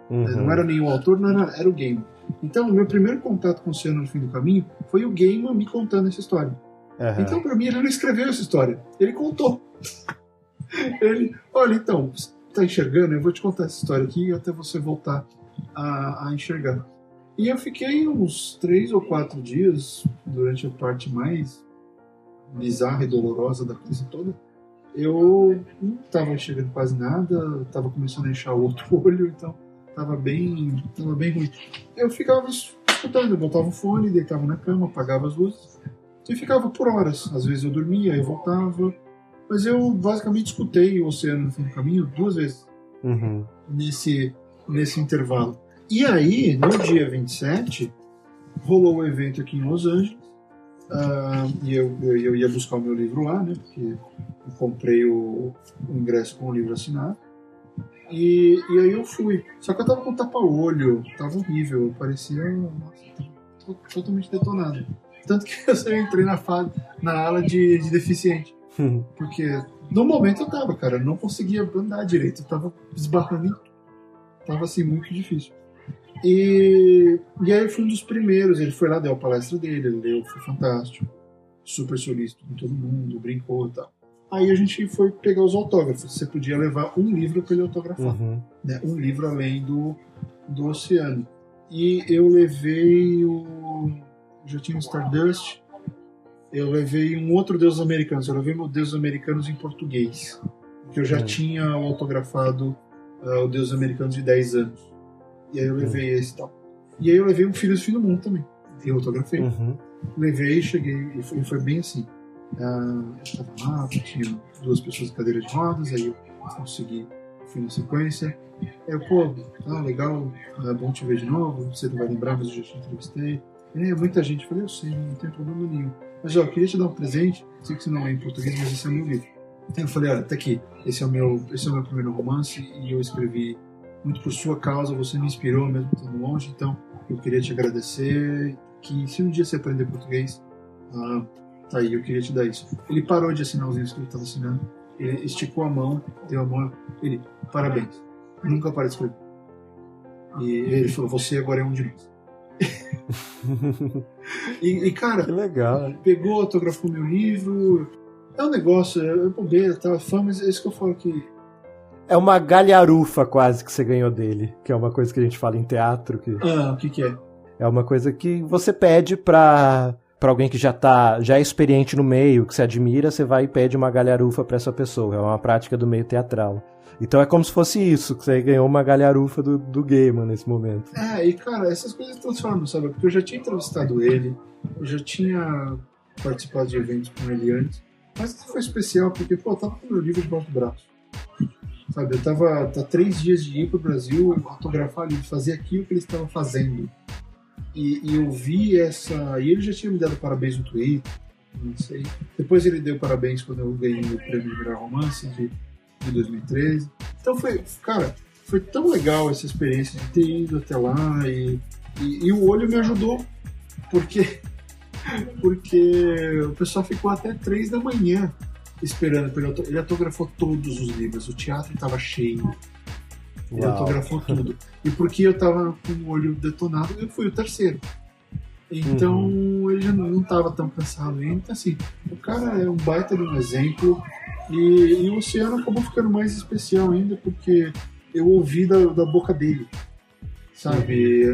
Não era nem o autor, era o Gaiman. Então, o meu primeiro contato com o Oceano no Fim do Caminho foi o Gaiman me contando essa história. Então, para mim, ele não escreveu essa história, ele contou. Olha, então, você está enxergando? Eu vou te contar essa história aqui até você voltar a enxergar. E eu fiquei uns 3 ou 4 dias, durante a parte mais bizarra e dolorosa da coisa toda. Eu não estava enxergando quase nada, estava começando a inchar o outro olho, então estava bem ruim. Eu ficava escutando, eu botava o fone, deitava na cama, apagava as luzes e ficava por horas. Às vezes eu dormia, eu voltava, mas eu basicamente escutei o Oceano no Fim do Caminho 2 vezes nesse intervalo. E aí, no dia 27, rolou o evento aqui em Los Angeles. E eu ia buscar o meu livro lá, né? Porque eu comprei o ingresso com o livro assinado. E aí eu fui. Só que eu tava com tapa-olho, tava horrível, eu parecia totalmente detonado. Tanto que eu entrei na ala de deficiente. Porque no momento eu tava, cara, não conseguia andar direito, eu tava esbarrando em tudo. Tava assim, muito difícil. E aí eu fui um dos primeiros, ele foi lá, deu a palestra dele, ele leu, foi fantástico, super solícito com todo mundo, brincou e tal. Aí a gente foi pegar os autógrafos, você podia levar um livro para ele autografar, né? Um livro além do Oceano. E eu levei já tinha o Stardust, eu levei um outro Deuses Americanos, eu levei meu Deuses Americanos em português, que eu já tinha autografado o Deuses Americanos de 10 anos. E aí eu levei esse e tal. E aí eu levei um Filhos do Fim do Mundo também. Eu autografei. Levei, cheguei, e foi bem assim. Eu estava lá, tinha 2 pessoas de cadeira de rodas, aí eu consegui, fui na sequência. Legal, é bom te ver de novo, você não vai lembrar, mas eu já te entrevistei. Muita gente, eu falei, eu sei, não tem problema nenhum. Mas eu queria te dar um presente, sei que você não é em português, mas esse é o meu livro. Então eu falei, tá aqui, esse é o meu primeiro romance, e eu escrevi muito por sua causa, você me inspirou mesmo estando longe, então eu queria te agradecer, que se um dia você aprender português, tá aí, eu queria te dar isso. Ele parou de assinar os livros que ele estava assinando, ele esticou a mão, deu a mão, ele, parabéns, nunca para de escrever. E ele falou, você agora é um de nós. e cara, que legal. Pegou, autografou meu livro, é um negócio, é bobeira, tá, fã, mas é isso que eu falo que é uma galharufa quase que você ganhou dele, que é uma coisa que a gente fala em teatro. O que é? É uma coisa que você pede pra para alguém que já é experiente no meio, que se admira, você vai e pede uma galharufa para essa pessoa. É uma prática do meio teatral. Então é como se fosse isso, que você ganhou uma galharufa do Gaiman nesse momento. E cara, essas coisas transformam, sabe? Porque eu já tinha entrevistado ele, eu já tinha participado de eventos com ele antes, mas isso foi especial porque, eu tava com o meu livro debaixo do braço. Sabe, eu tava 3 dias de ir pro Brasil, autografar livro, fazer aquilo que ele estava fazendo. E eu vi essa... E ele já tinha me dado parabéns no Twitter, não sei. Depois ele deu parabéns quando eu ganhei o prêmio de melhor romance de 2013. Então foi tão legal essa experiência de ter ido até lá e o olho me ajudou, porque o pessoal ficou até 3 da manhã esperando. Ele autografou todos os livros, o teatro estava cheio. Ele autografou tudo. E porque eu estava com o olho detonado, eu fui o terceiro. Então ele já não estava tão cansado ainda. Então, assim, o cara é um baita de um exemplo. E o Oceano acabou ficando mais especial ainda porque eu ouvi da boca dele. Sabe?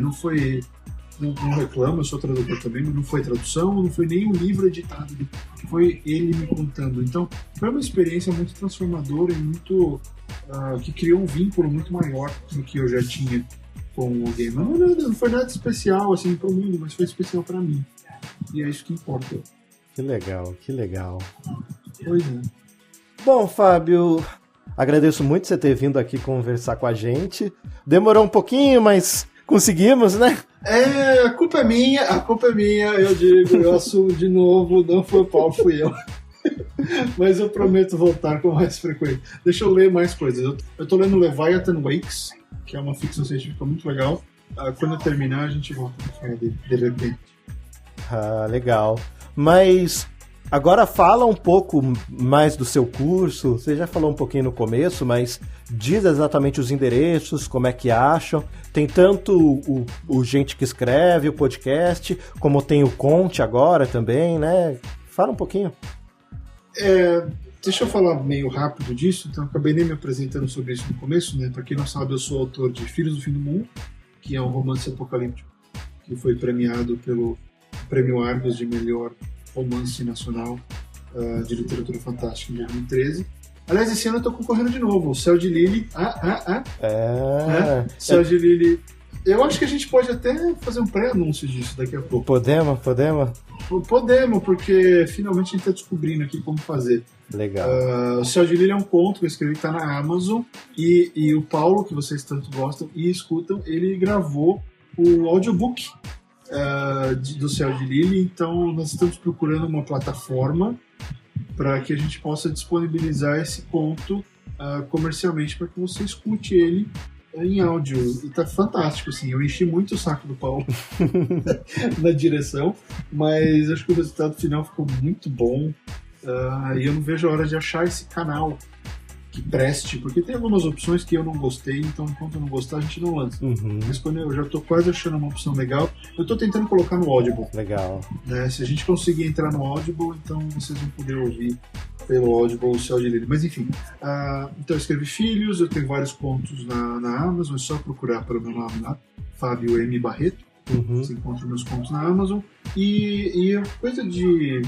Não reclamo, eu sou tradutor também, mas não foi tradução, não foi nem um livro editado, foi ele me contando. Então, foi uma experiência muito transformadora e muito que criou um vínculo muito maior do que eu já tinha com o Gaiman. Não foi nada especial assim para o mundo, mas foi especial para mim. E é isso que importa. Que legal, que legal. Pois é. Bom, Fábio, agradeço muito você ter vindo aqui conversar com a gente. Demorou um pouquinho, mas conseguimos, né? A culpa é minha, eu digo, eu assumo de novo, não foi o Paulo, fui eu. Mas eu prometo voltar com mais frequência. Deixa eu ler mais coisas. Eu tô lendo Leviathan Wakes, que é uma ficção científica muito legal. Quando eu terminar, a gente volta pra falar de repente. Legal. Mas agora fala um pouco mais do seu curso. Você já falou um pouquinho no começo, mas diz exatamente os endereços, como é que acham. Tem tanto o Gente que Escreve, o podcast, como tem o Conte agora também, né? Fala um pouquinho. Deixa eu falar meio rápido disso. Então, acabei nem me apresentando sobre isso no começo, né? Para quem não sabe, eu sou autor de Filhos do Fim do Mundo, que é um romance apocalíptico que foi premiado pelo Prêmio Argos de melhor romance nacional de literatura fantástica em 2013. Aliás, esse ano eu tô concorrendo de novo. O Céu de Lily. Céu de Lily. Eu acho que a gente pode até fazer um pré-anúncio disso daqui a pouco. Podemos? Podemos, porque finalmente a gente tá descobrindo aqui como fazer. Legal. O Céu de Lily é um conto que eu escrevi que tá na Amazon. E o Paulo, que vocês tanto gostam e escutam, ele gravou o audiobook do Céu de Lily. Então nós estamos procurando uma plataforma para que a gente possa disponibilizar esse conto comercialmente para que você escute ele em áudio. E tá fantástico, assim. Eu enchi muito o saco do Paulo na direção, mas acho que o resultado final ficou muito bom. E eu não vejo a hora de achar esse canal que preste, porque tem algumas opções que eu não gostei, então enquanto eu não gostar a gente não lança. Mas quando eu já tô quase achando uma opção legal, eu tô tentando colocar no Audible. Legal. Se a gente conseguir entrar no Audible, então vocês vão poder ouvir pelo Audible o Céu de Lily. Mas enfim, então eu escrevi Filhos, eu tenho vários contos na Amazon, é só procurar pelo meu nome lá, Fábio M. Barreto. Você encontra meus contos na Amazon. E a coisa de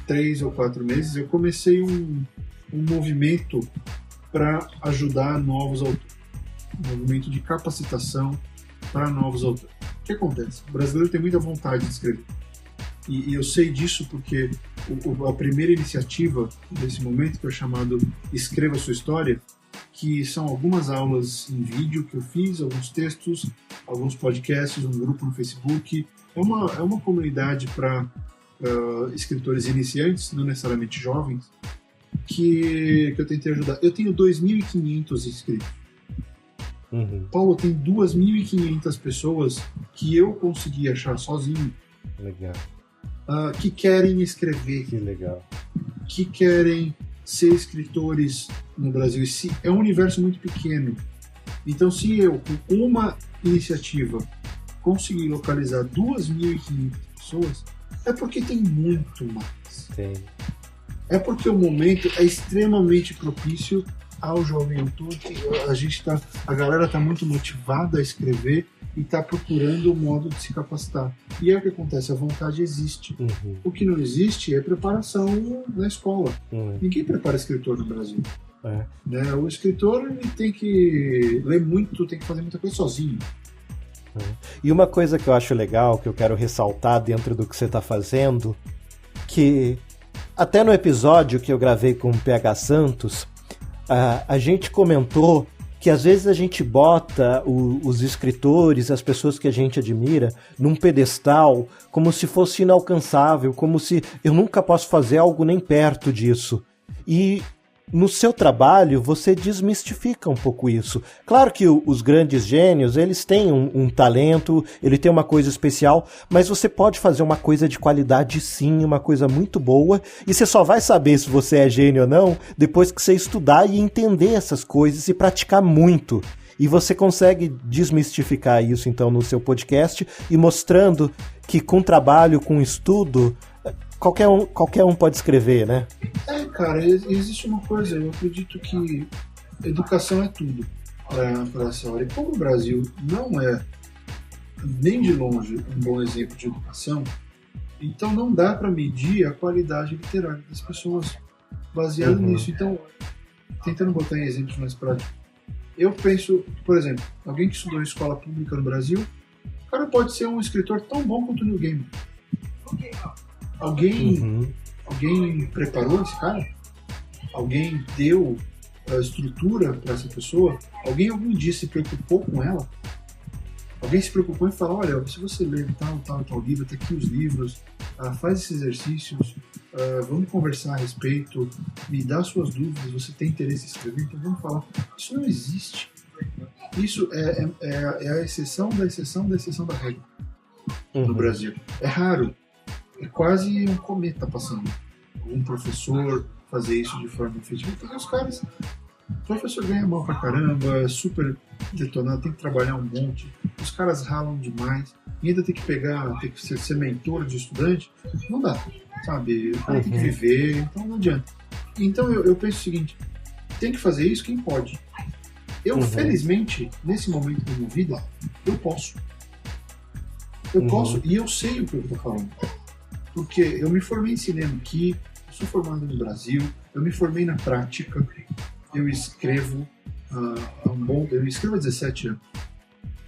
3 ou 4 meses eu comecei um movimento para ajudar novos autores, um movimento de capacitação para novos autores. O que acontece? O brasileiro tem muita vontade de escrever, e eu sei disso porque a primeira iniciativa desse momento, que é o chamado Escreva Sua História, que são algumas aulas em vídeo que eu fiz, alguns textos, alguns podcasts, um grupo no Facebook, é uma comunidade para escritores iniciantes, não necessariamente jovens, que eu tentei ajudar. Eu tenho 2.500 inscritos. Paulo tem 2.500 pessoas que eu consegui achar sozinho. Legal. Que querem escrever. Que legal. Que querem ser escritores no Brasil. É um universo muito pequeno. Então, se eu, com uma iniciativa, conseguir localizar 2.500 pessoas, é porque tem muito mais. Tem. É porque o momento é extremamente propício ao jovem autor. A galera está muito motivada a escrever e está procurando um modo de se capacitar. E é o que acontece, a vontade existe. O que não existe é preparação na escola. Ninguém prepara escritor no Brasil. Né? O escritor ele tem que ler muito, tem que fazer muita coisa sozinho. E uma coisa que eu acho legal, que eu quero ressaltar dentro do que você está fazendo, que até no episódio que eu gravei com o PH Santos, a gente comentou que às vezes a gente bota os escritores, as pessoas que a gente admira, num pedestal como se fosse inalcançável, como se eu nunca posso fazer algo nem perto disso. E no seu trabalho, você desmistifica um pouco isso. Claro que os grandes gênios, eles têm um talento, ele tem uma coisa especial, mas você pode fazer uma coisa de qualidade sim, uma coisa muito boa, e você só vai saber se você é gênio ou não depois que você estudar e entender essas coisas e praticar muito. E você consegue desmistificar isso, então, no seu podcast e mostrando que com trabalho, com estudo, qualquer um pode escrever, né? Cara, existe uma coisa, eu acredito que educação é tudo para essa hora. E como o Brasil não é nem de longe um bom exemplo de educação, então não dá para medir a qualidade literária das pessoas baseado nisso. Então, tentando botar em exemplos mais práticos, eu penso, por exemplo, alguém que estudou em escola pública no Brasil, o cara pode ser um escritor tão bom quanto o Neil Gaiman. Alguém preparou esse cara? Alguém deu a estrutura para essa pessoa? Alguém algum dia se preocupou com ela? Alguém se preocupou em falar, olha, se você ler tal livro, tem aqui os livros, faz esses exercícios, vamos conversar a respeito, me dá suas dúvidas, você tem interesse em escrever, então vamos falar. Isso não existe. Isso é a exceção da exceção da exceção da regra no Brasil. É raro. É quase um cometa passando. Um professor fazer isso de forma efetiva. Porque os caras... O professor ganha mal pra caramba, é super detonado, tem que trabalhar um monte. Os caras ralam demais. E ainda tem que ser mentor de estudante. Não dá, sabe? Tem que viver, então não adianta. Então eu penso o seguinte, tem que fazer isso quem pode. Eu, felizmente, nesse momento da minha vida, eu posso. Eu posso e eu sei o que eu tô falando. Porque eu me formei em cinema aqui, sou formado no Brasil, eu me formei na prática, eu escrevo eu escrevo há 17 anos.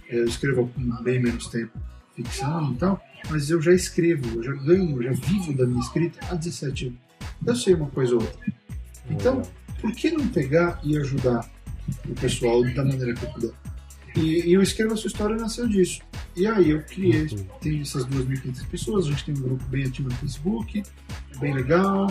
Eu escrevo há bem menos tempo ficção e tal, mas eu já escrevo, eu já vivo da minha escrita há 17 anos. Eu sei uma coisa ou outra. Então, por que não pegar e ajudar o pessoal da maneira que eu puder? E eu escrevo a sua história nasceu disso. E aí eu criei, tem essas 2.500 pessoas, a gente tem um grupo bem ativo no Facebook, bem legal.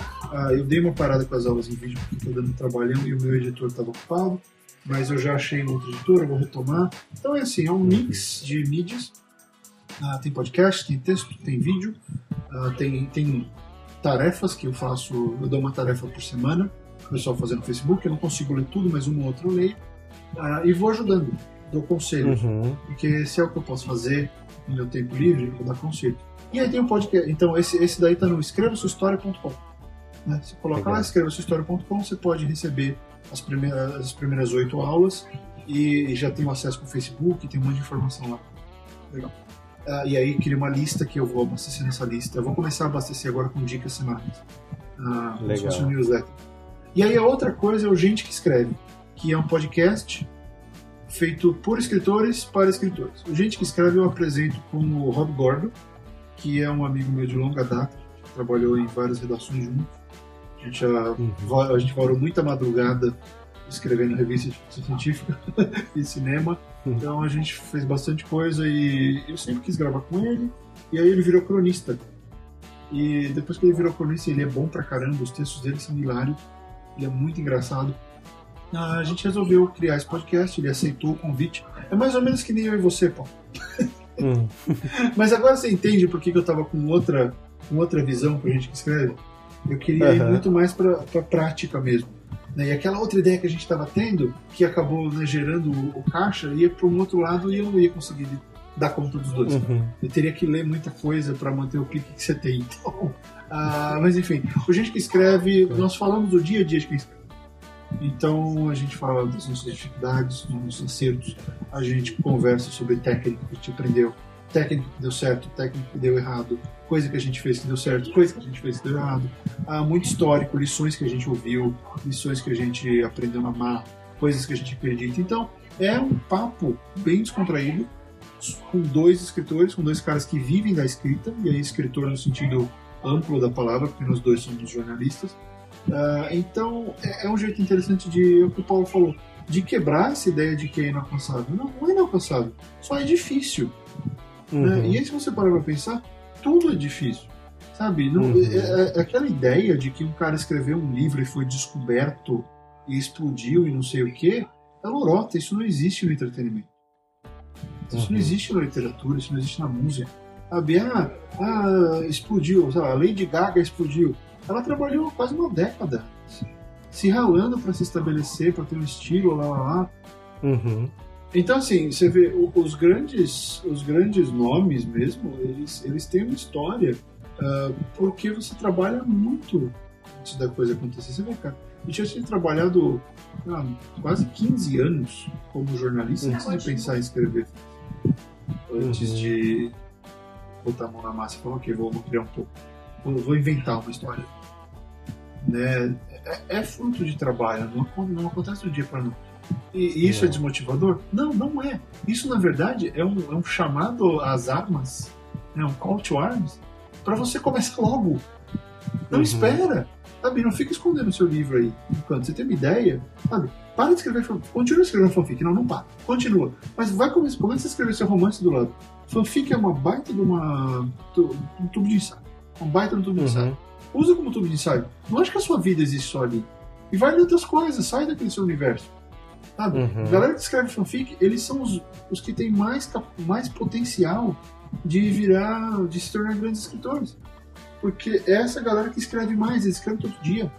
Eu dei uma parada com as aulas em vídeo porque estou dando trabalhão e o meu editor estava ocupado, mas eu já achei um outro editor, eu vou retomar. Então é assim, é um mix de mídias. Tem podcast, tem texto, tem vídeo, tem tarefas que eu faço, eu dou uma tarefa por semana, o pessoal fazendo no Facebook, eu não consigo ler tudo, mas uma ou outra eu leio, e vou ajudando. Dou conselho, porque se é o que eu posso fazer no meu tempo livre, eu vou dar conselho. E aí tem um podcast, então esse daí tá no escrevasuahistoria.com, né? Você coloca lá, escrevasuahistoria.com, você pode receber as primeiras 8 aulas e já tem acesso com o Facebook, tem um monte de informação lá. Legal. E aí cria uma lista que eu vou abastecer nessa lista. Eu vou começar a abastecer agora com dicas semanais. Como se fosse um newsletter. E aí a outra coisa é o Gente que Escreve, que é um podcast feito por escritores para escritores. O Gente que Escreve eu apresento com o Rob Gordo, que é um amigo meu de longa data, que trabalhou em várias redações juntos. A gente varou muita madrugada escrevendo revista de ficção científica e cinema. Então a gente fez bastante coisa e eu sempre quis gravar com ele. E aí ele virou cronista. E depois que ele virou cronista, ele é bom pra caramba, os textos dele são hilários, ele é muito engraçado. A gente resolveu criar esse podcast, ele aceitou o convite. É mais ou menos que nem eu e você, pô. Mas agora você entende por que eu tava com outra visão pra gente que escreve? Eu queria ir muito mais pra prática mesmo. E aquela outra ideia que a gente estava tendo, que acabou, né, gerando o caixa, ia para um outro lado e eu não ia conseguir dar conta dos dois. Eu teria que ler muita coisa para manter o pique que você tem. Então, mas enfim, o Gente que Escreve, nós falamos do dia a dia de quem escreve. Então a gente fala das nossas dificuldades, dos nossos acertos, a gente conversa sobre técnica que a gente aprendeu, técnica que deu certo, técnica que deu errado, coisa que a gente fez que deu certo, coisa que a gente fez que deu errado. Muito histórico, lições que a gente ouviu, lições que a gente aprendeu na marra, coisas que a gente acredita. Então é um papo bem descontraído, com dois escritores, com dois caras que vivem da escrita, e aí escritor no sentido amplo da palavra, porque nós dois somos jornalistas. Então é um jeito interessante de, o que o Paulo falou, de quebrar essa ideia de que é inalcançável. Não é inalcançável, só é difícil. Né? E aí, se você parar pra pensar, tudo é difícil, sabe? Não, aquela ideia de que um cara escreveu um livro e foi descoberto e explodiu e não sei o que, é lorota. Isso não existe no entretenimento, isso não existe na literatura, isso não existe na música, sabe? Explodiu, sabe? A Lady Gaga explodiu. Ela trabalhou quase uma década se ralando para se estabelecer, para ter um estilo, lá. Então, assim, você vê, os grandes nomes mesmo, eles têm uma história, porque você trabalha muito antes da coisa acontecer. Você vê, cara, eu tinha trabalhado quase 15 anos como jornalista antes de pensar em escrever. Antes de botar a mão na massa e falar, ok, vou criar um pouco. Vou inventar uma história. Né? É fruto de trabalho, não acontece do dia para noite. E isso é desmotivador? Não é. Isso, na verdade, é um chamado às armas, né? Um call to arms, para você começar logo. Não espera, sabe? Não fica escondendo o seu livro aí. Enquanto você tem uma ideia, sabe? Para de escrever fanfic. Continua escrevendo fanfic. Não para. Continua. Mas começa a escrever seu romance do lado. Fanfic é uma baita de um tubo de ensaio. Um baita de um tubo de ensaio. Usa como tubo de ensaio. Não acha que a sua vida existe só ali. E vai ler outras coisas. Sai daquele seu universo. Sabe? A galera que escreve fanfic, eles são os que têm mais potencial de se tornar grandes escritores. Porque é essa galera que escreve mais, eles escrevem todo dia.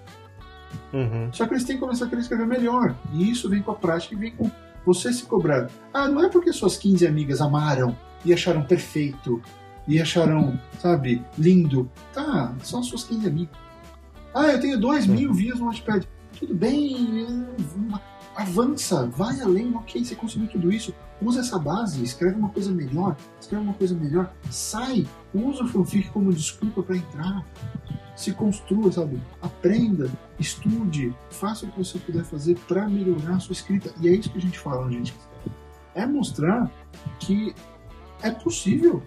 Só que eles têm que começar a querer escrever melhor. E isso vem com a prática e vem com você se cobrar. Não é porque suas 15 amigas amaram e acharam perfeito e acharam, sabe, lindo. Tá, são as suas 15 amigas. Eu tenho 2.000 views no Wattpad. Tudo bem, avança, vai além, ok, você conseguiu tudo isso, usa essa base, escreve uma coisa melhor, sai, usa o fanfic como desculpa para entrar, se construa, sabe, aprenda, estude, faça o que você puder fazer para melhorar a sua escrita. E é isso que a gente fala, gente, é mostrar que é possível,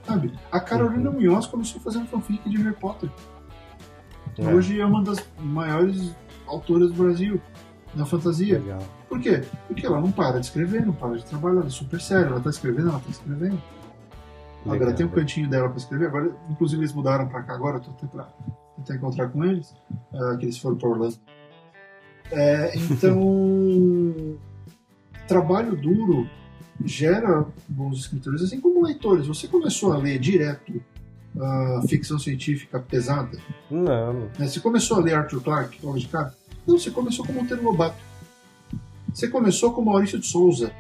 sabe? A Carolina Munhoz começou fazendo fanfic de Harry Potter, hoje é uma das maiores autoras do Brasil na fantasia. Legal. Por quê? Porque ela não para de escrever, não para de trabalhar, ela é super séria, ela tá escrevendo. Agora ela tem um cantinho dela para escrever, agora, inclusive eles mudaram para cá agora, eu tô até pra tentar encontrar com eles, que eles foram para Orlando. Então, trabalho duro gera bons escritores, assim como leitores. Você começou a ler direto ficção científica pesada? Não. Você começou a ler Arthur Clarke logo de cara? Não, você começou com Monteiro Lobato. Você começou com Maurício de Souza.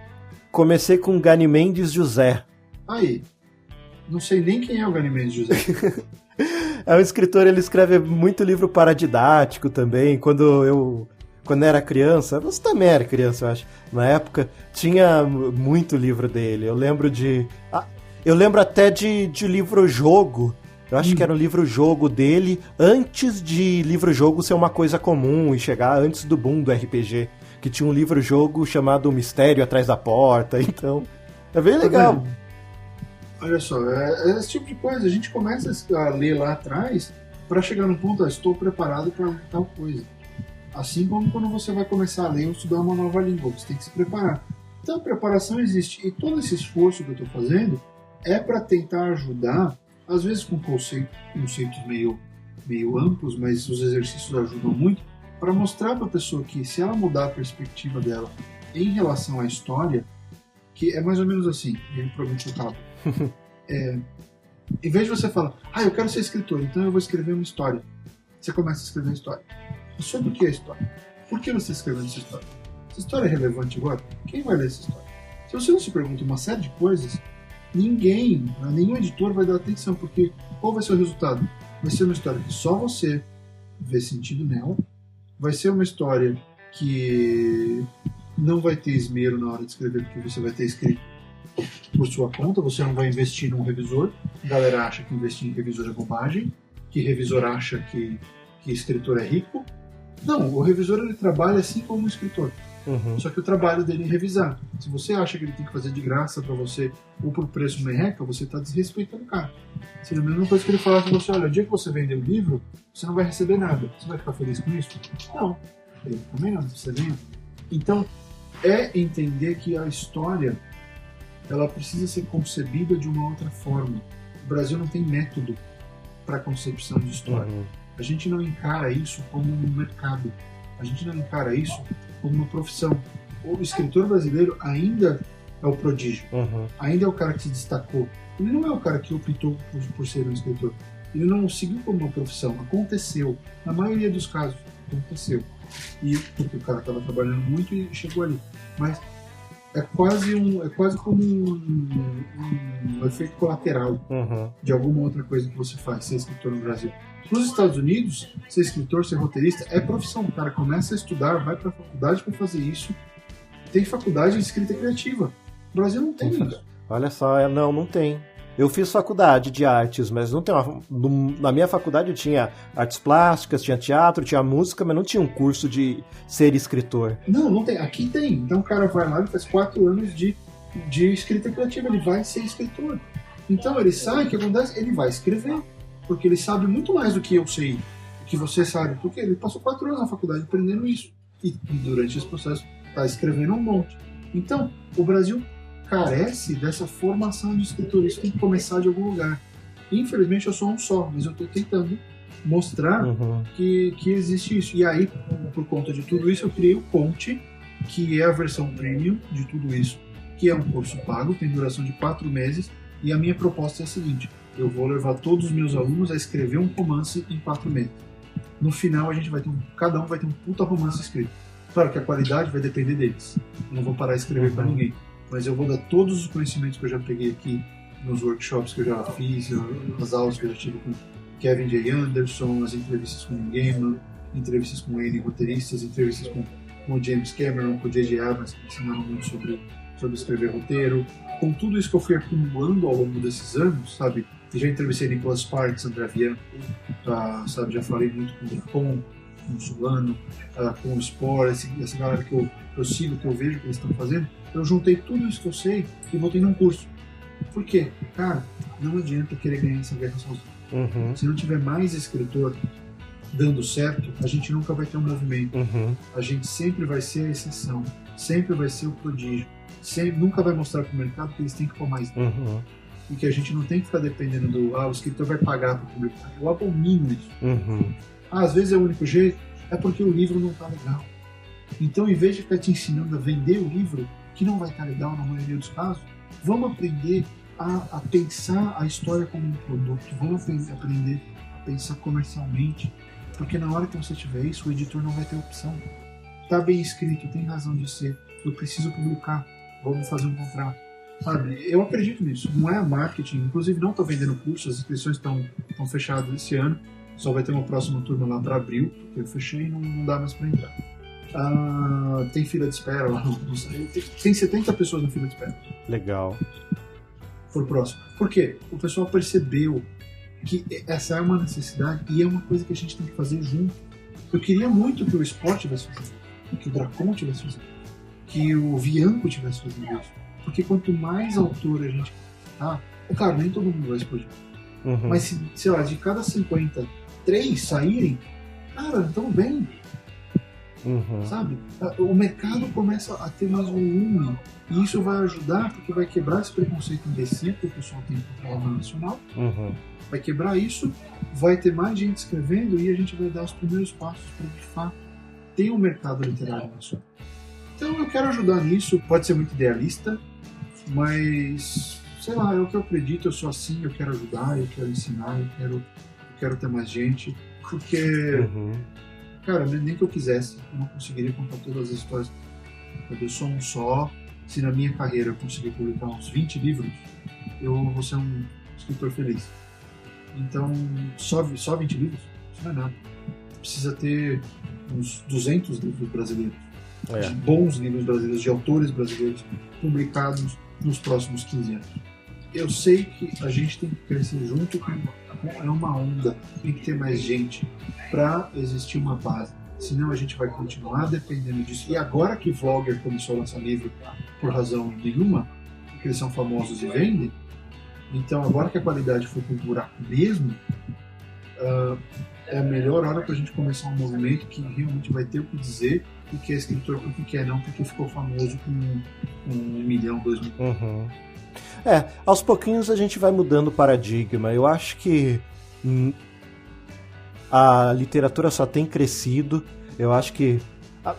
Comecei com Gani Mendes José. Aí, não sei nem quem é o Gani Mendes José. É um escritor, ele escreve muito livro paradidático também. Quando eu era criança, você também era criança, eu acho, na época, tinha muito livro dele. Eu lembro até de livro-jogo. Eu acho que era um livro-jogo dele antes de livro-jogo ser uma coisa comum e chegar antes do boom do RPG, que tinha um livro-jogo chamado Mistério Atrás da Porta, então é bem legal. Olha só, é esse tipo de coisa, a gente começa a ler lá atrás para chegar no ponto, estou preparado para tal coisa. Assim como quando você vai começar a ler ou estudar uma nova língua, você tem que se preparar. Então a preparação existe, e todo esse esforço que eu estou fazendo é para tentar ajudar, às vezes com conceitos meio amplos, mas os exercícios ajudam muito, para mostrar para a pessoa que se ela mudar a perspectiva dela em relação à história, que é mais ou menos assim, eu prometo o cabo. Em vez de você falar, eu quero ser escritor, então eu vou escrever uma história. Você começa a escrever a história. E sobre o que é a história? Por que você está escrevendo essa história? Essa história é relevante agora? Quem vai ler essa história? Se você não se pergunta uma série de coisas, nenhum editor vai dar atenção, porque qual vai ser o resultado? Vai ser uma história que só você vê sentido nela, vai ser uma história que não vai ter esmero na hora de escrever, porque você vai ter escrito por sua conta, você não vai investir num revisor. A galera acha que investir em revisor é bobagem, que revisor acha que escritor é rico. Não, o revisor ele trabalha assim como um escritor. Só que o trabalho dele é revisar. Se você acha que ele tem que fazer de graça para você ou por preço merreca, você está desrespeitando o cara. Seria a mesma coisa que ele falar para você: olha, o dia que você vender o livro, você não vai receber nada. Você vai ficar feliz com isso? Não. Ele também não, você ganha. Então, é entender que a história ela precisa ser concebida de uma outra forma. O Brasil não tem método para concepção de história. A gente não encara isso como um mercado. A gente não encara isso como uma profissão. O escritor brasileiro ainda é o prodígio. Ainda é o cara que se destacou. Ele não é o cara que optou por ser um escritor. Ele não seguiu como uma profissão. Aconteceu. Na maioria dos casos, aconteceu. E porque o cara estava trabalhando muito e chegou ali. Mas é quase como um efeito colateral de alguma outra coisa que você faz, ser escritor no Brasil. Nos Estados Unidos, ser escritor, ser roteirista é profissão. O cara começa a estudar, vai para a faculdade para fazer isso. Tem faculdade de escrita criativa. O Brasil não tem isso. Olha só, não tem. Eu fiz faculdade de artes, mas não tem na minha faculdade tinha artes plásticas, tinha teatro, tinha música, mas não tinha um curso de ser escritor. Não tem. Aqui tem. Então o cara vai lá e faz 4 anos de escrita criativa. Ele vai ser escritor. Então ele sai, o que acontece? Ele vai escrever. Porque ele sabe muito mais do que eu sei, do que você sabe. Porque ele passou 4 anos na faculdade aprendendo isso. E durante esse processo está escrevendo um monte. Então, o Brasil carece dessa formação de escritor. Isso tem que começar de algum lugar. Infelizmente eu sou um só, mas eu estou tentando mostrar que existe isso. E aí, por conta de tudo isso, eu criei o Ponte, que é a versão premium de tudo isso, que é um curso pago, tem duração de 4 meses, e a minha proposta é a seguinte: eu vou levar todos os meus alunos a escrever um romance em 4 meses. No final, cada um vai ter um puta romance escrito. Claro que a qualidade vai depender deles. Eu não vou parar de escrever para ninguém. Mas eu vou dar todos os conhecimentos que eu já peguei aqui nos workshops que eu já fiz, as aulas que eu já tive com Kevin J. Anderson, as entrevistas com o Gaiman, entrevistas com N roteiristas, entrevistas com o James Cameron, com o J.J. Abrams, que ensinaram muito sobre escrever roteiro. Com tudo isso que eu fui acumulando ao longo desses anos, sabe? Eu já entrevistei Nicholas Sparks, André Bianco, sabe? Já falei muito com o Dacon, com o Solano, com o Spore, essa galera que eu sigo, que eu vejo que eles estão fazendo. Eu juntei tudo isso que eu sei e botei num curso. Por quê? Cara, não adianta querer ganhar essa guerra sozinho. Se não tiver mais escritor dando certo, a gente nunca vai ter um movimento. A gente sempre vai ser a exceção, sempre vai ser o prodígio. Nunca vai mostrar para o mercado que eles têm que pôr mais dentro. E que a gente não tem que ficar dependendo o escritor vai pagar para publicar. Eu abomino isso. Às vezes é o único jeito, é porque o livro não está legal. Então, em vez de ficar te ensinando a vender o livro, que não vai estar legal na maioria dos casos, vamos aprender a pensar a história como um produto, vamos aprender a pensar comercialmente, porque na hora que você tiver isso, o editor não vai ter opção. Está bem escrito, tem razão de ser, eu preciso publicar, vamos fazer um contrato. Sabe, eu acredito nisso, não é marketing, inclusive não estou vendendo curso, as inscrições estão fechadas esse ano, só vai ter uma próxima turma lá para abril, porque eu fechei e não dá mais para entrar. Tem fila de espera lá, tem 70 pessoas na fila de espera. Legal. Por próximo. Por quê? O pessoal percebeu que essa é uma necessidade e é uma coisa que a gente tem que fazer junto. Eu queria muito que o Spore tivesse fazendo, que o Dracon tivesse fazendo, que o Bianco tivesse fazendo isso. Porque quanto mais autor a gente claro, nem todo mundo vai explodir. Mas se, sei lá, de cada 50, 3 saírem, cara, então bem. Sabe? O mercado começa a ter mais volume e isso vai ajudar porque vai quebrar esse preconceito imbecil que o pessoal tem contra a obra nacional. Vai quebrar isso, vai ter mais gente escrevendo e a gente vai dar os primeiros passos para de fato ter um mercado literário nacional. Então eu quero ajudar nisso, pode ser muito idealista, mas sei lá, é o que eu acredito, eu sou assim, eu quero ajudar, eu quero ensinar, eu quero ter mais gente, porque cara, nem que eu quisesse, eu não conseguiria contar todas as histórias. Eu sou um só. Se na minha carreira eu conseguir publicar uns 20 livros, eu vou ser um escritor feliz. Então, só 20 livros? Isso não é nada. Precisa ter uns 200 livros brasileiros, de bons livros brasileiros, de autores brasileiros publicados nos próximos 15 anos. Eu sei que a gente tem que crescer junto, é uma onda, tem que ter mais gente para existir uma base. Senão a gente vai continuar dependendo disso. E agora que vlogger começou a lançar livro por razão nenhuma, porque eles são famosos e vendem, então agora que a qualidade foi pro buraco mesmo, é a melhor hora para a gente começar um movimento que realmente vai ter o que dizer, porque é escritor, porque quer não, porque ficou famoso com 1 milhão, 2 milhões. Uhum. Aos pouquinhos a gente vai mudando o paradigma. Eu acho que a literatura só tem crescido. Eu acho que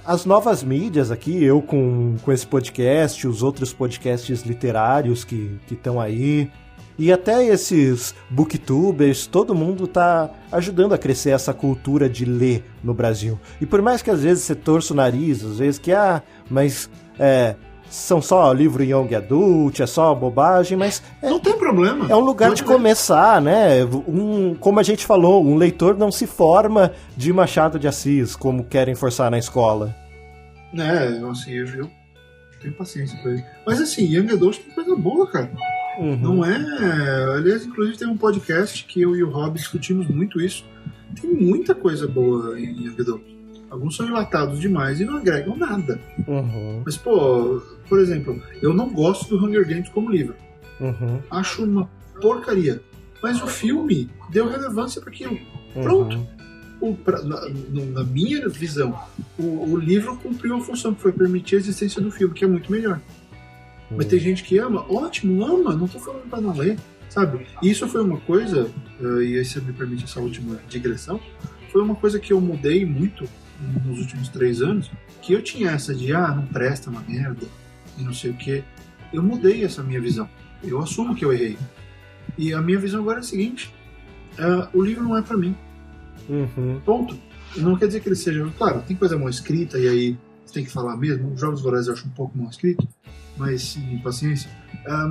as novas mídias aqui, eu com esse podcast, os outros podcasts literários que estão aí, e até esses booktubers, todo mundo tá ajudando a crescer essa cultura de ler no Brasil. E por mais que às vezes você torça o nariz, às vezes que, mas são só livro young adult, é só bobagem, mas... não tem problema. É um lugar de começar, né? Como a gente falou, um leitor não se forma de Machado de Assis, como querem forçar na escola. Assim, eu tenho paciência com ele. Mas assim, young adult tem coisa boa, cara. Uhum. Não é... Aliás, inclusive tem um podcast que eu e o Rob discutimos muito isso. Tem muita coisa boa em young adult. Alguns são enlatados demais e não agregam nada. Uhum. Mas, por exemplo, eu não gosto do Hunger Games como livro. Uhum. Acho uma porcaria. Mas o filme deu relevância para aquilo. Pronto. Na minha visão, o livro cumpriu a função que foi permitir a existência do filme, que é muito melhor. Mas tem gente que ama, ótimo, ama, não tô falando para não ler, sabe? E isso foi uma coisa, e aí você me permite essa última digressão, foi uma coisa que eu mudei muito nos últimos 3 anos, que eu tinha essa de, não presta, uma merda, e não sei o que. Eu mudei essa minha visão. Eu assumo que eu errei. E a minha visão agora é a seguinte, o livro não é pra mim. Uhum. Ponto. Não quer dizer que ele seja... Claro, tem coisa mal escrita, e aí você tem que falar mesmo. Os Jogos Vorazes eu acho um pouco mal escrito, mas sim, paciência.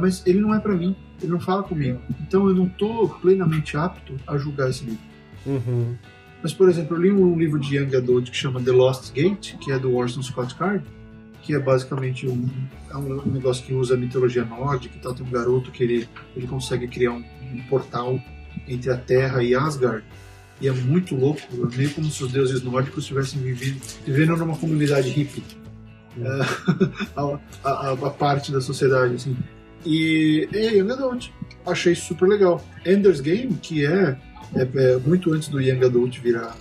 Mas ele não é pra mim. Ele não fala comigo. Então eu não tô plenamente apto a julgar esse livro. Uhum. Mas, por exemplo, eu li um livro de Young Adult que chama The Lost Gate, que é do Orson Scott Card, que é basicamente um negócio que usa a mitologia nórdica e tal. Tem um garoto que ele consegue criar um portal entre a Terra e Asgard. E é muito louco, meio como se os deuses nórdicos estivessem vivendo numa comunidade hippie. A parte da sociedade, assim. E Young Adult. Achei super legal. Ender's Game, que é muito antes do Young Adult virar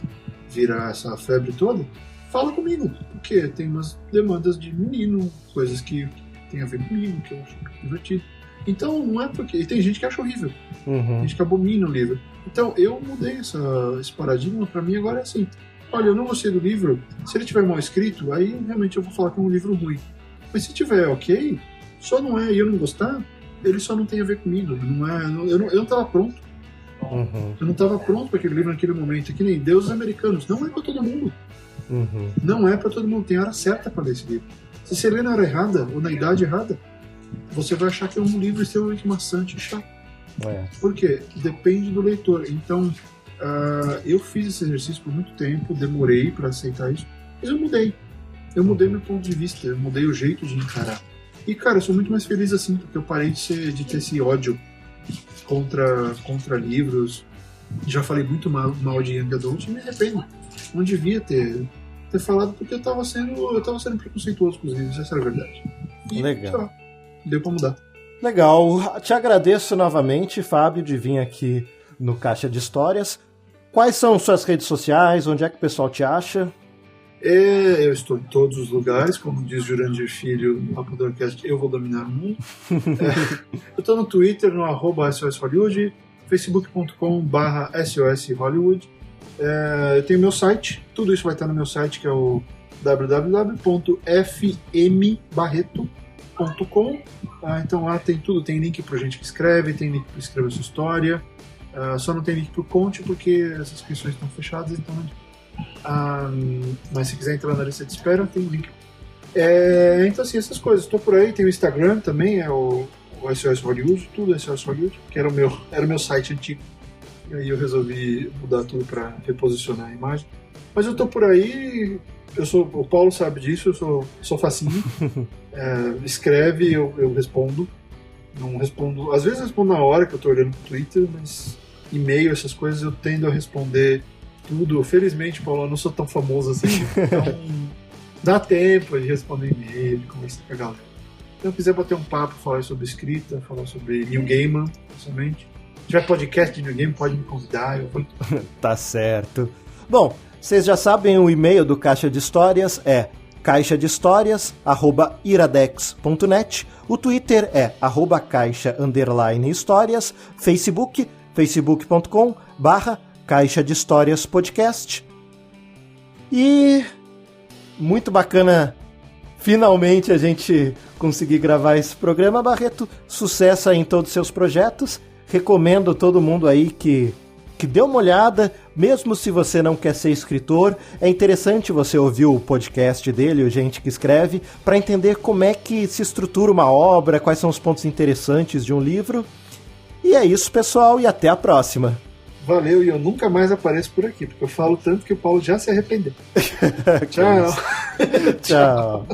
essa febre toda, fala comigo, porque tem umas demandas de menino, coisas que tem a ver comigo, que eu acho divertido. Então não é porque... E tem gente que acha horrível, tem gente que abomina o livro. Então eu mudei esse paradigma, pra mim agora é assim, olha, eu não gostei do livro, se ele tiver mal escrito, aí realmente eu vou falar que é um livro ruim. Mas se tiver ok, só não é, e eu não gostar, ele só não tem a ver comigo, eu não tava pronto. Eu não estava pronto para aquele livro naquele momento. Que nem Deuses Americanos. Não é para todo mundo. Não é para todo mundo. Tem hora certa para ler esse livro. Se você ler na hora errada ou na idade errada, você vai achar que é um livro extremamente maçante e chato. Por quê? Depende do leitor. Então, eu fiz esse exercício por muito tempo, demorei para aceitar isso, mas eu mudei. Eu mudei meu ponto de vista, eu mudei o jeito de encarar. E, cara, eu sou muito mais feliz assim, porque eu parei de ter esse ódio contra livros. Já falei muito mal de Young Adult e me arrependo. Não devia ter falado, porque eu tava sendo preconceituoso com os livros, essa era a verdade. E, legal. Deu pra mudar. Legal. Te agradeço novamente, Fábio, de vir aqui no Caixa de Histórias. Quais são suas redes sociais? Onde é que o pessoal te acha? Eu estou em todos os lugares, como diz Jurandir Filho no Rapadorcast, eu vou dominar o mundo. Eu estou no Twitter, no @SOSHollywood, facebook.com/SOSHollywood. Eu tenho meu site, tudo isso vai estar no meu site, que é o www.fmbarreto.com. Então lá tem tudo, tem link para gente que escreve, tem link para escrever sua história, só não tem link para o Conte, porque as inscrições estão fechadas, então mas se quiser entrar na lista de espera, tem um link. Então assim, essas coisas, estou por aí, tem o Instagram também, é o SOS Hollywood, tudo SOS Hollywood, que era o meu site antigo. e aí eu resolvi mudar tudo para reposicionar a imagem. Mas eu tô por aí, o Paulo sabe disso, eu sou facinho. Escreve, eu respondo. Não respondo, às vezes eu respondo na hora que eu tô olhando pro Twitter, mas e-mail, essas coisas eu tendo a responder tudo. Felizmente, Paulo, eu não sou tão famoso assim, então dá tempo de responder e-mail, de conversar com a galera. Então, se quiser bater um papo, falar sobre escrita, falar sobre New Gaiman, principalmente. Se tiver podcast de New Gaiman, pode me convidar. Eu vou... Tá certo. Bom, vocês já sabem, o e-mail do Caixa de Histórias é caixadehistórias@iradex.net. O Twitter é @caixa_histórias. Facebook, facebook.com/Caixa de Histórias Podcast. E muito bacana finalmente a gente conseguir gravar esse programa. Barreto, sucesso aí em todos os seus projetos. Recomendo todo mundo aí que dê uma olhada, mesmo se você não quer ser escritor. É interessante você ouvir o podcast dele, o Gente que Escreve, para entender como é que se estrutura uma obra, quais são os pontos interessantes de um livro. E é isso, pessoal, e até a próxima. Valeu, e eu nunca mais apareço por aqui, porque eu falo tanto que o Paulo já se arrependeu. Tchau. Tchau.